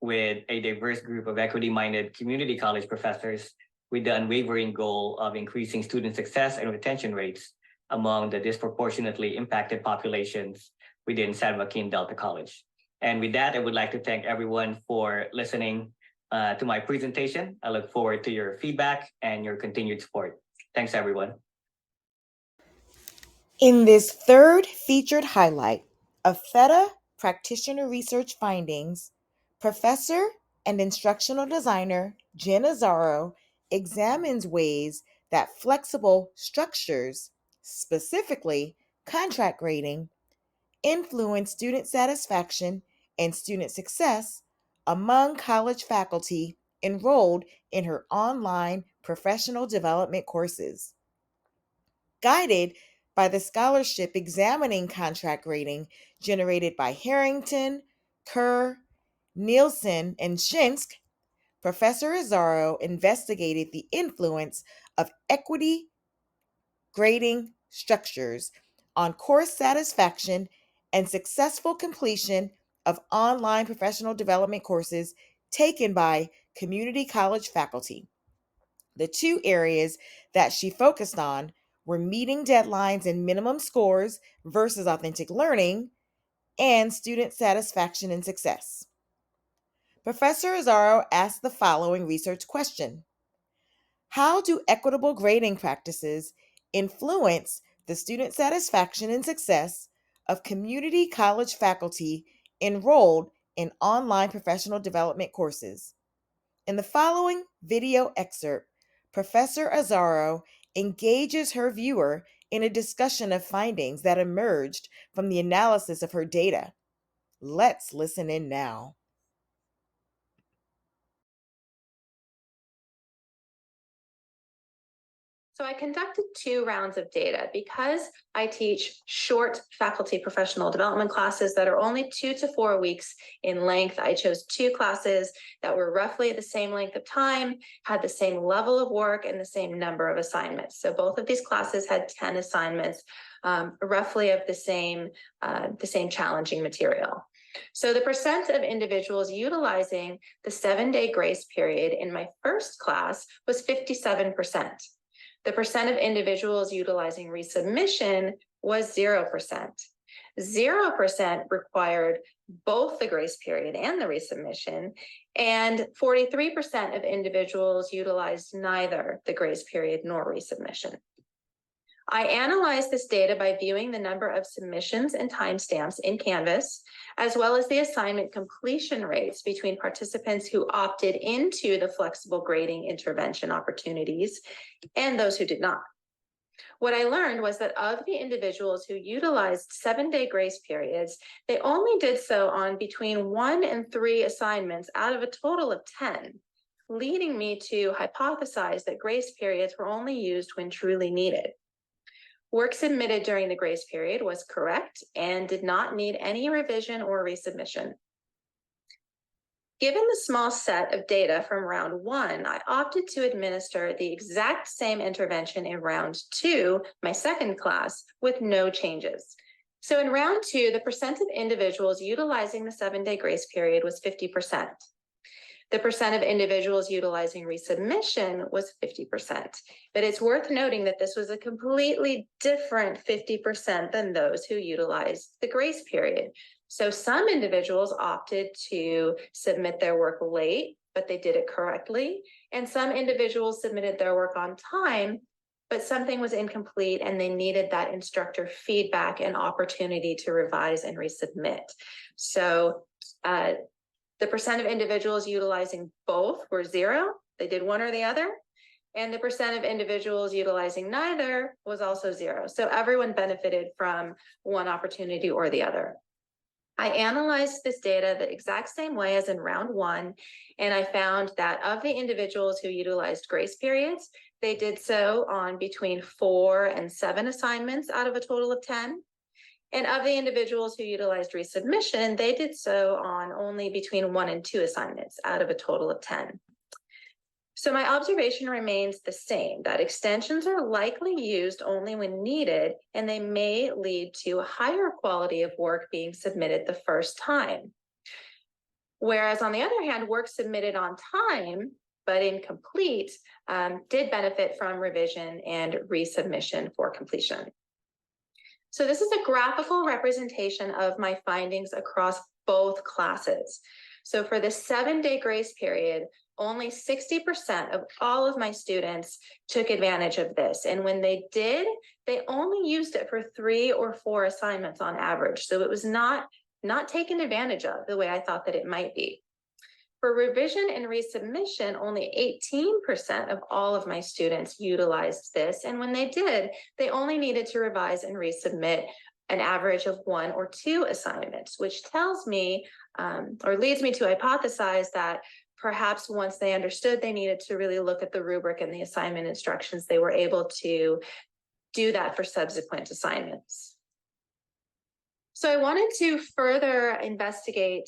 with a diverse group of equity-minded community college professors with the unwavering goal of increasing student success and retention rates among the disproportionately impacted populations within San Joaquin Delta College. And with that, I would like to thank everyone for listening to my presentation. I look forward to your feedback and your continued support. Thanks, everyone. In this third featured highlight of FETA practitioner research findings, Professor and instructional designer Jen Azzaro examines ways that flexible structures, specifically contract grading, influence student satisfaction and student success among college faculty enrolled in her online professional development courses. Guided by the scholarship examining contract grading generated by Harrington, Kerr, Nielsen, and Shinsk, Professor Azzaro investigated the influence of equity grading structures on course satisfaction and successful completion of online professional development courses taken by community college faculty. The two areas that she focused on were meeting deadlines and minimum scores versus authentic learning, and student satisfaction and success. Professor Azzaro asked the following research question: how do equitable grading practices influence the student satisfaction and success of community college faculty enrolled in online professional development courses? In the following video excerpt, Professor Azzaro engages her viewer in a discussion of findings that emerged from the analysis of her data. Let's listen in now. So I conducted 2 rounds of data because I teach short faculty professional development classes that are only 2 to 4 weeks in length. I chose 2 classes that were roughly the same length of time, had the same level of work, and the same number of assignments. So both of these classes had 10 assignments, roughly of the same challenging material. So the percent of individuals utilizing the 7-day grace period in my first class was 57%. The percent of individuals utilizing resubmission was 0%. 0% required both the grace period and the resubmission, and 43% of individuals utilized neither the grace period nor resubmission. I analyzed this data by viewing the number of submissions and timestamps in Canvas, as well as the assignment completion rates between participants who opted into the flexible grading intervention opportunities and those who did not. What I learned was that of the individuals who utilized 7-day grace periods, they only did so on between 1 and 3 assignments out of a total of 10, leading me to hypothesize that grace periods were only used when truly needed. Work submitted during the grace period was correct and did not need any revision or resubmission. Given the small set of data from round 1, I opted to administer the exact same intervention in round 2, my second class, with no changes. So in round 2, the percent of individuals utilizing the 7-day grace period was 50%. The percent of individuals utilizing resubmission was 50%. But it's worth noting that this was a completely different 50% than those who utilized the grace period. So some individuals opted to submit their work late, but they did it correctly. And some individuals submitted their work on time, but something was incomplete and they needed that instructor feedback and opportunity to revise and resubmit. So the percent of individuals utilizing both were 0. They did one or the other. And the percent of individuals utilizing neither was also 0. So everyone benefited from one opportunity or the other. I analyzed this data the exact same way as in round 1, and I found that of the individuals who utilized grace periods, they did so on between 4 and 7 assignments out of a total of 10. And of the individuals who utilized resubmission, they did so on only between 1 and 2 assignments out of a total of 10. So my observation remains the same, that extensions are likely used only when needed, and they may lead to a higher quality of work being submitted the first time. Whereas on the other hand, work submitted on time, but incomplete, did benefit from revision and resubmission for completion. So this is a graphical representation of my findings across both classes. So for the 7-day grace period, only 60% of all of my students took advantage of this. And when they did, they only used it for 3 or 4 assignments on average. So it was not taken advantage of the way I thought that it might be. For revision and resubmission, only 18% of all of my students utilized this. And when they did, they only needed to revise and resubmit an average of 1 or 2 assignments, which tells me or leads me to hypothesize that perhaps once they understood they needed to really look at the rubric and the assignment instructions, they were able to do that for subsequent assignments. So I wanted to further investigate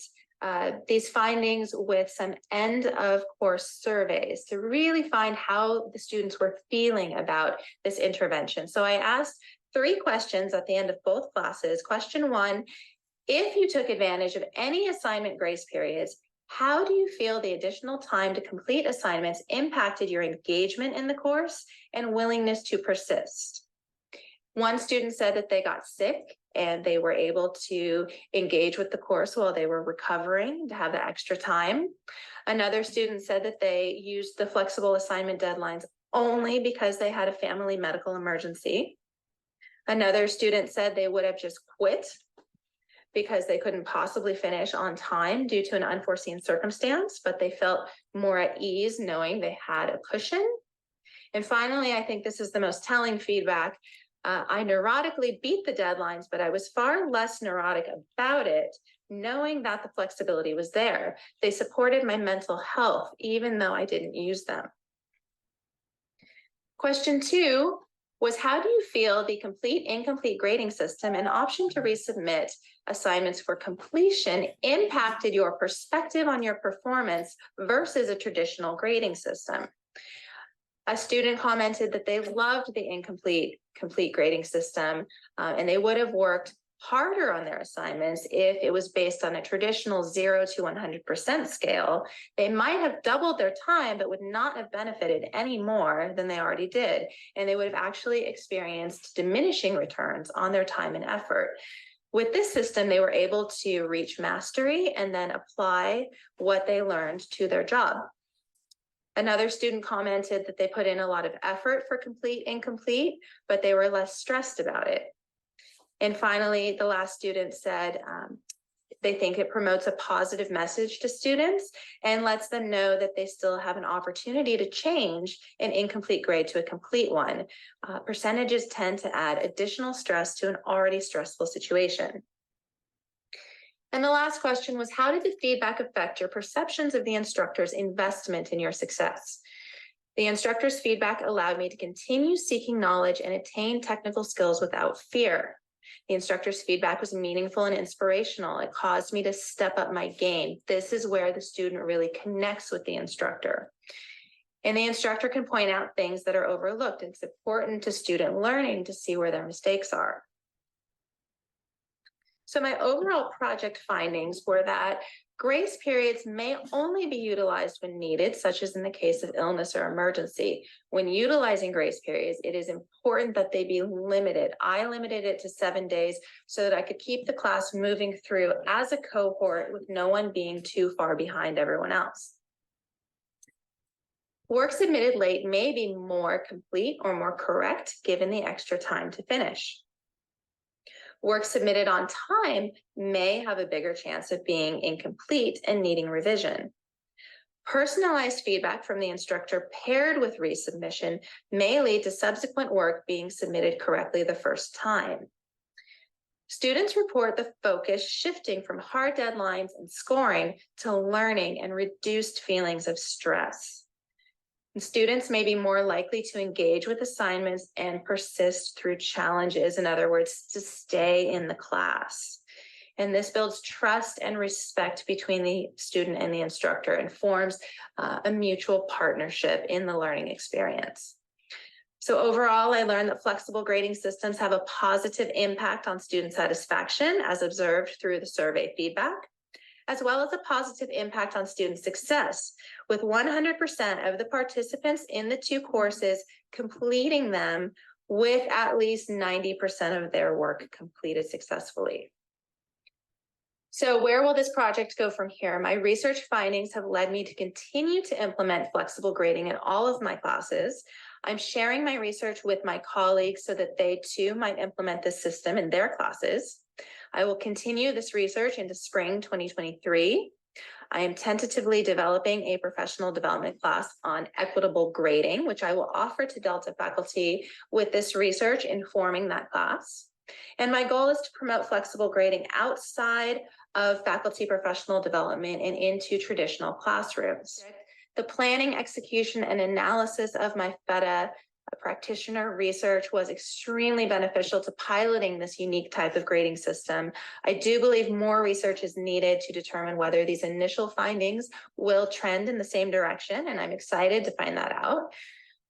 these findings with some end of course surveys to really find how the students were feeling about this intervention. So I asked 3 questions at the end of both classes. Question 1, if you took advantage of any assignment grace periods, how do you feel the additional time to complete assignments impacted your engagement in the course and willingness to persist? One student said that they got sick and they were able to engage with the course while they were recovering to have the extra time. Another student said that they used the flexible assignment deadlines only because they had a family medical emergency. Another student said they would have just quit because they couldn't possibly finish on time due to an unforeseen circumstance, but they felt more at ease knowing they had a cushion. And finally, I think this is the most telling feedback. I neurotically beat the deadlines, but I was far less neurotic about it, knowing that the flexibility was there. They supported my mental health, even though I didn't use them. Question 2 was, how do you feel the complete-incomplete grading system and option to resubmit assignments for completion impacted your perspective on your performance versus a traditional grading system? A student commented that they loved the complete grading system, and they would have worked harder on their assignments if it was based on a traditional 0 to 100% scale. They might have doubled their time, but would not have benefited any more than they already did. And they would have actually experienced diminishing returns on their time and effort. With this system, they were able to reach mastery and then apply what they learned to their job. Another student commented that they put in a lot of effort for complete-incomplete, but they were less stressed about it. And finally, the last student said they think it promotes a positive message to students and lets them know that they still have an opportunity to change an incomplete grade to a complete one. Percentages tend to add additional stress to an already stressful situation. And the last question was, how did the feedback affect your perceptions of the instructor's investment in your success? The instructor's feedback allowed me to continue seeking knowledge and attain technical skills without fear. The instructor's feedback was meaningful and inspirational. It caused me to step up my game. This is where the student really connects with the instructor. And the instructor can point out things that are overlooked. It's important to student learning to see where their mistakes are. So my overall project findings were that grace periods may only be utilized when needed, such as in the case of illness or emergency. When utilizing grace periods, it is important that they be limited. I limited it to 7 days so that I could keep the class moving through as a cohort with no one being too far behind everyone else. Work submitted late may be more complete or more correct given the extra time to finish. Work submitted on time may have a bigger chance of being incomplete and needing revision. Personalized feedback from the instructor paired with resubmission may lead to subsequent work being submitted correctly the first time. Students report the focus shifting from hard deadlines and scoring to learning and reduced feelings of stress. Students may be more likely to engage with assignments and persist through challenges. In other words, to stay in the class. And this builds trust and respect between the student and the instructor and forms a mutual partnership in the learning experience. So overall, I learned that flexible grading systems have a positive impact on student satisfaction as observed through the survey feedback, as well as a positive impact on student success, with 100% of the participants in the 2 courses completing them with at least 90% of their work completed successfully. So where will this project go from here? My research findings have led me to continue to implement flexible grading in all of my classes. I'm sharing my research with my colleagues so that they too might implement this system in their classes. I will continue this research into spring 2023. I am tentatively developing a professional development class on equitable grading, which I will offer to Delta faculty with this research informing that class. And my goal is to promote flexible grading outside of faculty professional development and into traditional classrooms. The planning, execution, and analysis of my FETA practitioner research was extremely beneficial to piloting this unique type of grading system. I do believe more research is needed to determine whether these initial findings will trend in the same direction, and I'm excited to find that out.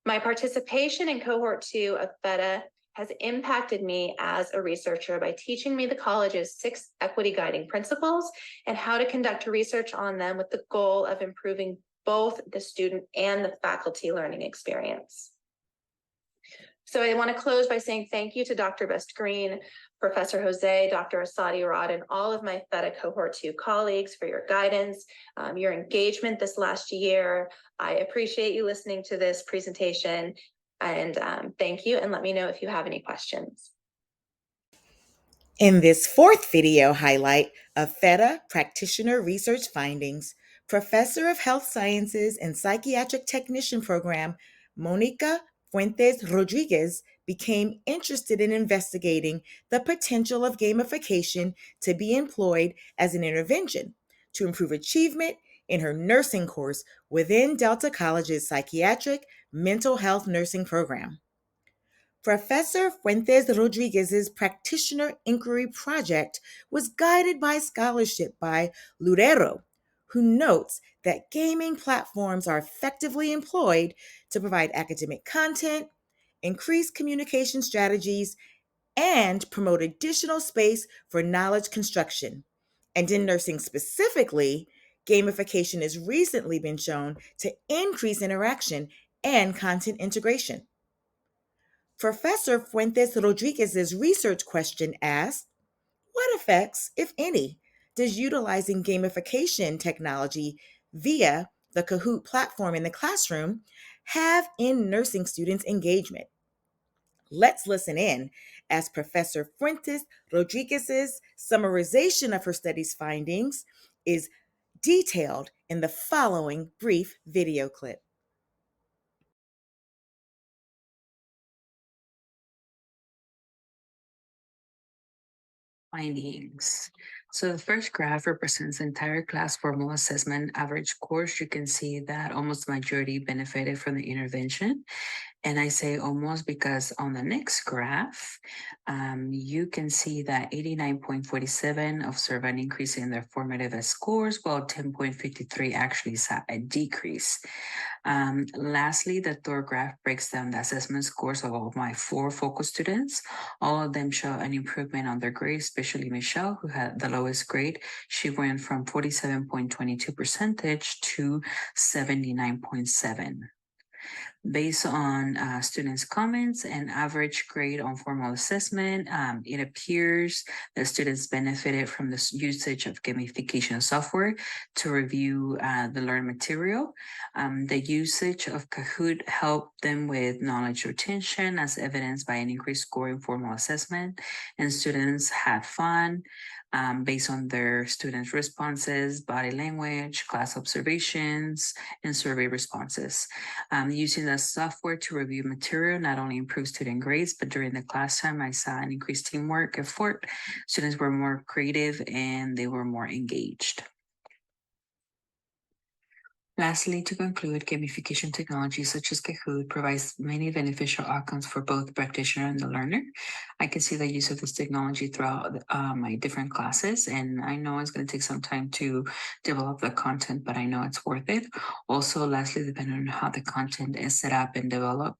My participation in Cohort 2 of FETA has impacted me as a researcher by teaching me the college's 6 equity guiding principles and how to conduct research on them with the goal of improving both the student and the faculty learning experience. So I want to close by saying thank you to Dr. Best-Green, Professor Jose, Dr. Asadi Rod, and all of my FETA Cohort 2 colleagues for your guidance, your engagement this last year. I appreciate you listening to this presentation, and thank you, and let me know if you have any questions. In this 4th video highlight of FETA Practitioner Research Findings, Professor of Health Sciences and Psychiatric Technician Program, Monica Fuentes Rodriguez, became interested in investigating the potential of gamification to be employed as an intervention to improve achievement in her nursing course within Delta College's Psychiatric Mental Health Nursing Program. Professor Fuentes Rodriguez's Practitioner Inquiry Project was guided by scholarship by Lurero, who notes that gaming platforms are effectively employed to provide academic content, increase communication strategies, and promote additional space for knowledge construction. And in nursing specifically, gamification has recently been shown to increase interaction and content integration. Professor Fuentes Rodriguez's research question asked, what effects, if any, does utilizing gamification technology via the Kahoot platform in the classroom have in nursing students' engagement? Let's listen in as Professor Fuentes Rodriguez's summarization of her study's findings is detailed in the following brief video clip. Findings. So the first graph represents the entire class formal assessment average course. You can see that almost the majority benefited from the intervention. And I say almost because on the next graph, you can see that 89.47 observed an increase in their formative scores, while 10.53 actually saw a decrease. Lastly, the third graph breaks down the assessment scores of all of my 4 focus students. All of them show an improvement on their grades, especially Michelle, who had the lowest grade. She went from 47.22% to 79.7%. Based on students' comments and average grade on formal assessment, it appears that students benefited from the usage of gamification software to review the learned material. The usage of Kahoot helped them with knowledge retention, as evidenced by an increased score in formal assessment, and students had fun. Based on their students' responses, body language, class observations, and survey responses. Using the software to review material not only improves student grades, but during the class time, I saw an increased teamwork effort. Students were more creative and they were more engaged. Lastly, to conclude, gamification technology such as Kahoot provides many beneficial outcomes for both the practitioner and the learner. I can see the use of this technology throughout my different classes, and I know it's going to take some time to develop the content, but I know it's worth it. Also, lastly, depending on how the content is set up and developed,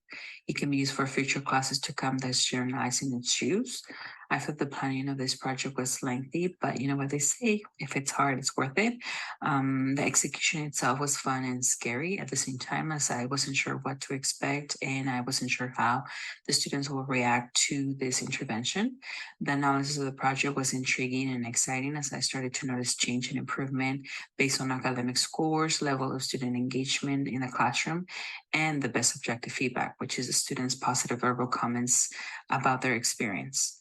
it can be used for future classes to come that's generalizing its use. I thought the planning of this project was lengthy, but you know what they say, if it's hard, it's worth it. The execution itself was fun and scary at the same time, as I wasn't sure what to expect and I wasn't sure how the students will react to this intervention. The analysis of the project was intriguing and exciting as I started to notice change and improvement based on academic scores, level of student engagement in the classroom, and the best objective feedback, which is the students' positive verbal comments about their experience.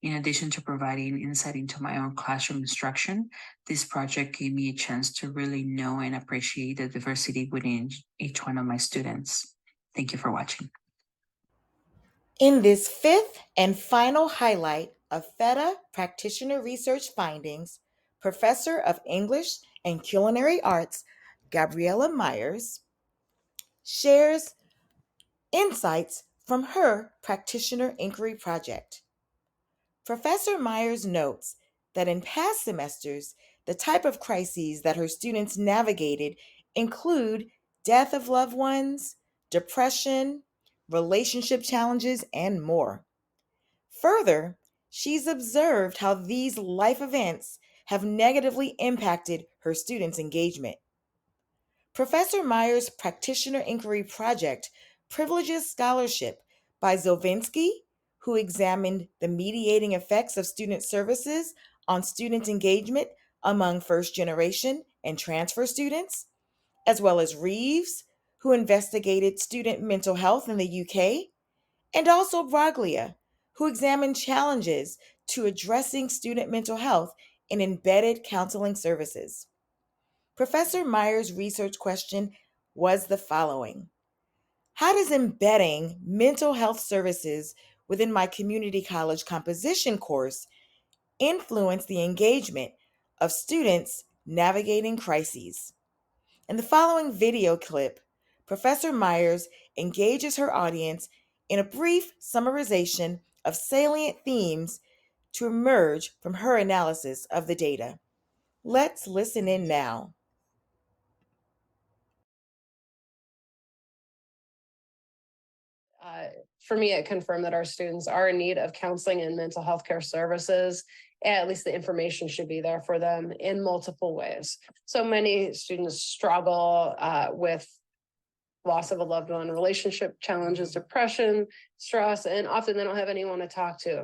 In addition to providing insight into my own classroom instruction, this project gave me a chance to really know and appreciate the diversity within each one of my students. Thank you for watching. In this 5th and final highlight of FETA practitioner research findings, Professor of English and Culinary Arts, Gabriela Myers, shares insights from her practitioner inquiry project. Professor Myers notes that in past semesters, the type of crises that her students navigated include death of loved ones, depression, relationship challenges, and more. Further, she's observed how these life events have negatively impacted her students' engagement. Professor Myers' Practitioner Inquiry Project privileges scholarship by Zovinsky, who examined the mediating effects of student services on student engagement among first-generation and transfer students, as well as Reeves, who investigated student mental health in the UK, and also Braglia, who examined challenges to addressing student mental health in embedded counseling services. Professor Myers' research question was the following: how does embedding mental health services within my community college composition course influence the engagement of students navigating crises? In the following video clip, Professor Myers engages her audience in a brief summarization of salient themes to emerge from her analysis of the data. Let's listen in now. For me, it confirmed that our students are in need of counseling and mental health care services. At least the information should be there for them in multiple ways. So many students struggle with loss of a loved one, relationship challenges, depression, stress, and often they don't have anyone to talk to.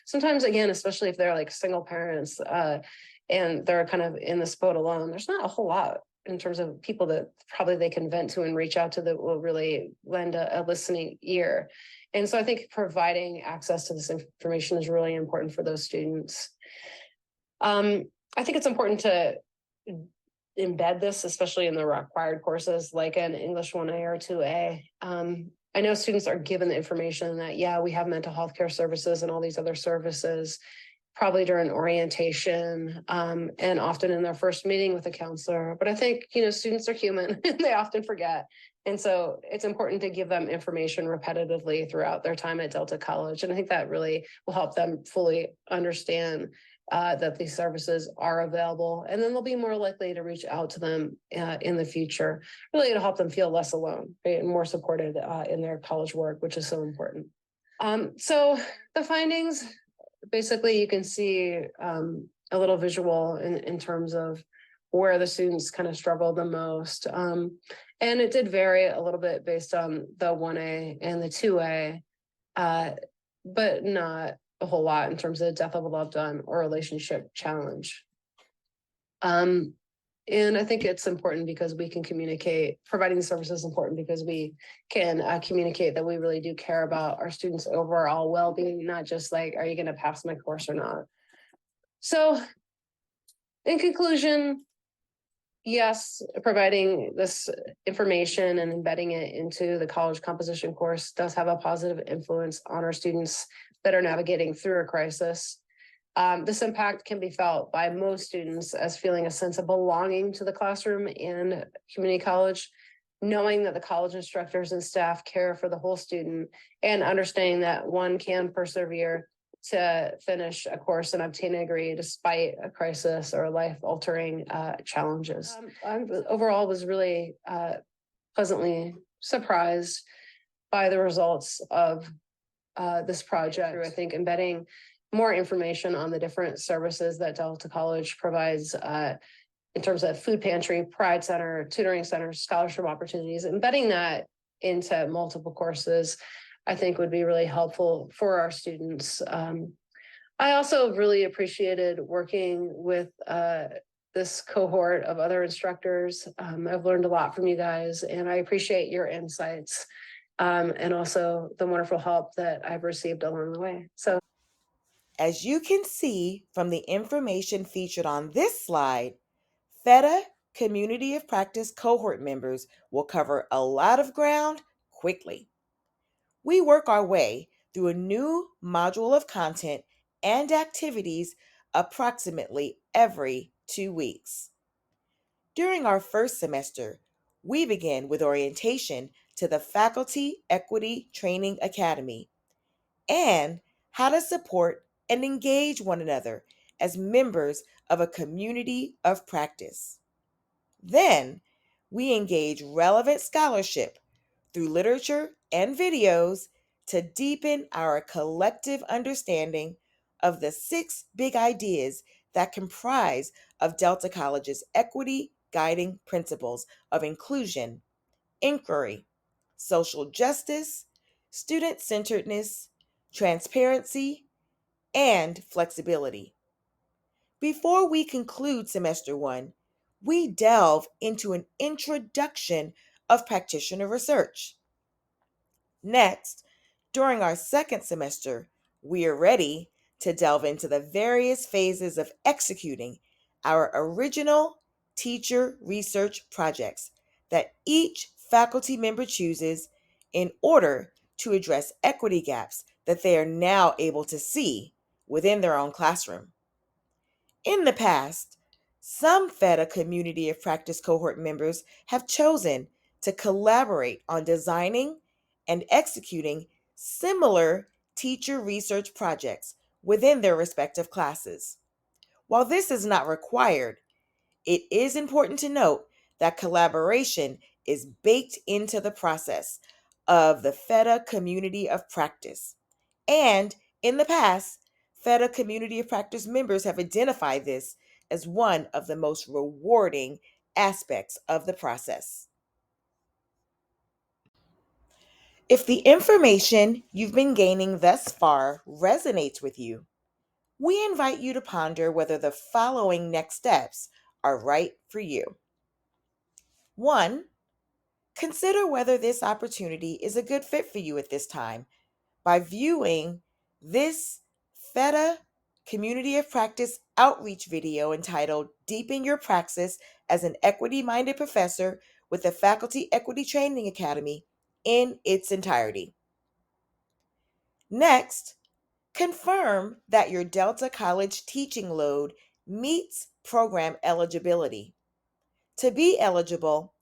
Sometimes, again, especially if they're like single parents and they're kind of in this boat alone, there's not a whole lot in terms of people that probably they can vent to and reach out to that will really lend a listening ear. And so I think providing access to this information is really important for those students. I think it's important to embed this, especially in the required courses like an English 1A or 2A. I know students are given the information that, yeah, we have mental health care services and all these other services, probably during orientation, and often in their first meeting with a counselor. But I think, students are human and they often forget. And so it's important to give them information repetitively throughout their time at Delta College. And I think that really will help them fully understand that these services are available. And then they'll be more likely to reach out to them in the future, really to help them feel less alone, right, and more supported in their college work, which is so important. So the findings, basically you can see a little visual in terms of where the students kind of struggled the most. And it did vary a little bit based on the 1A and the 2A, but not a whole lot in terms of death of a loved one or relationship challenge. And I think it's important because we can communicate, providing the service is important because we can communicate that we really do care about our students' overall well-being, not just like, are you going to pass my course or not? So in conclusion, yes, providing this information and embedding it into the college composition course does have a positive influence on our students that are navigating through a crisis. This impact can be felt by most students as feeling a sense of belonging to the classroom and community college, knowing that the college instructors and staff care for the whole student, and understanding that one can persevere to finish a course and obtain a degree despite a crisis or life-altering challenges. I overall was really pleasantly surprised by the results of this project. I think embedding more information on the different services that Delta College provides in terms of food pantry, Pride Center, tutoring center, scholarship opportunities, embedding that into multiple courses, I think would be really helpful for our students. I also really appreciated working with this cohort of other instructors. I've learned a lot from you guys, and I appreciate your insights and also the wonderful help that I've received along the way. So, as you can see from the information featured on this slide, FETA Community of Practice cohort members will cover a lot of ground quickly. We work our way through a new module of content and activities approximately every 2 weeks. During our first semester, we begin with orientation to the Faculty Equity Training Academy and how to support and engage one another as members of a community of practice. Then, we engage relevant scholarship through literature and videos to deepen our collective understanding of the 6 big ideas that comprise of Delta College's equity guiding principles of inclusion, inquiry, social justice, student-centeredness, transparency, and flexibility. Before we conclude semester 1, we delve into an introduction of practitioner research. Next, during our second semester, we are ready to delve into the various phases of executing our original teacher research projects that each faculty member chooses in order to address equity gaps that they are now able to see within their own classroom. In the past, some FETA Community of Practice cohort members have chosen to collaborate on designing and executing similar teacher research projects within their respective classes. While this is not required, it is important to note that collaboration is baked into the process of the FETA Community of Practice. And in the past, FETA Community of Practice members have identified this as one of the most rewarding aspects of the process. If the information you've been gaining thus far resonates with you, we invite you to ponder whether the following next steps are right for you. 1. Consider whether this opportunity is a good fit for you at this time by viewing this FETA Community of Practice outreach video entitled Deepen Your Praxis as an Equity-Minded Professor with the Faculty Equity Training Academy in its entirety. Next, Confirm that your Delta College teaching load meets program eligibility. To be eligible,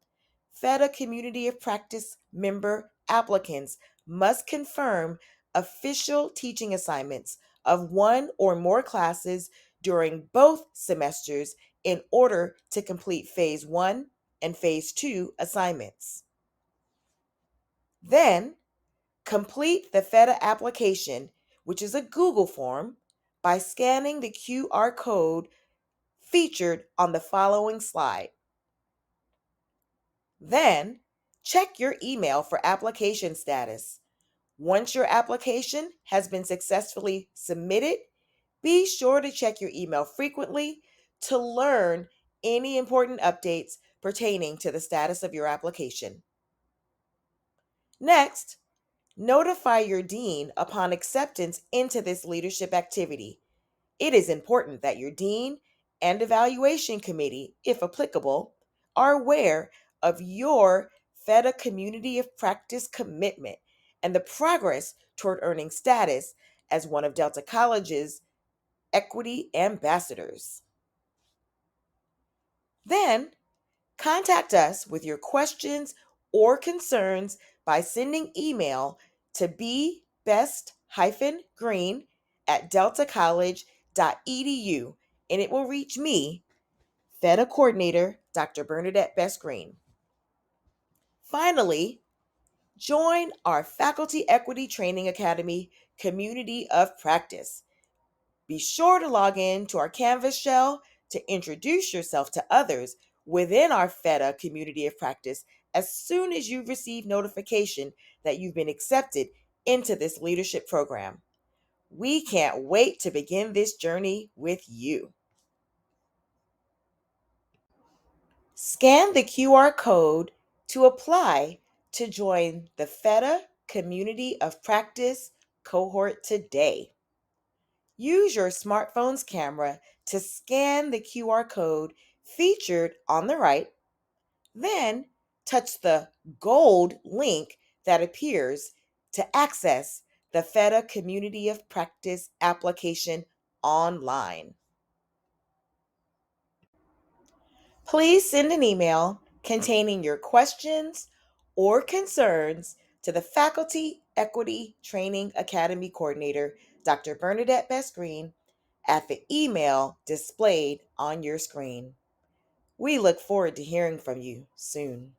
FETA Community of Practice member applicants must confirm official teaching assignments of one or more classes during both semesters in order to complete Phase 1 and Phase 2 assignments. Then, complete the FETA application, which is a Google form, by scanning the QR code featured on the following slide. Then, check your email for application status. Once your application has been successfully submitted, be sure to check your email frequently to learn any important updates pertaining to the status of your application. Next, notify your dean upon acceptance into this leadership activity. It is important that your dean and evaluation committee, if applicable, are aware of your FETA Community of Practice commitment and the progress toward earning status as one of Delta College's equity ambassadors. Then, contact us with your questions or concerns by sending email to bbest-green@deltacollege.edu, and it will reach me, FETA Coordinator Dr. Bernadette Best Green. Finally, join our Faculty Equity Training Academy Community of Practice. Be sure to log in to our Canvas shell to introduce yourself to others within our FETA Community of Practice as soon as you receive notification that you've been accepted into this leadership program. We can't wait to begin this journey with you. Scan the QR code to apply to join the FETA Community of Practice cohort today. Use your smartphone's camera to scan the QR code featured on the right, then touch the gold link that appears to access the FETA Community of Practice application online. Please send an email containing your questions or concerns to the Faculty Equity Training Academy Coordinator, Dr. Bernadette Best Green, at the email displayed on your screen. We look forward to hearing from you soon.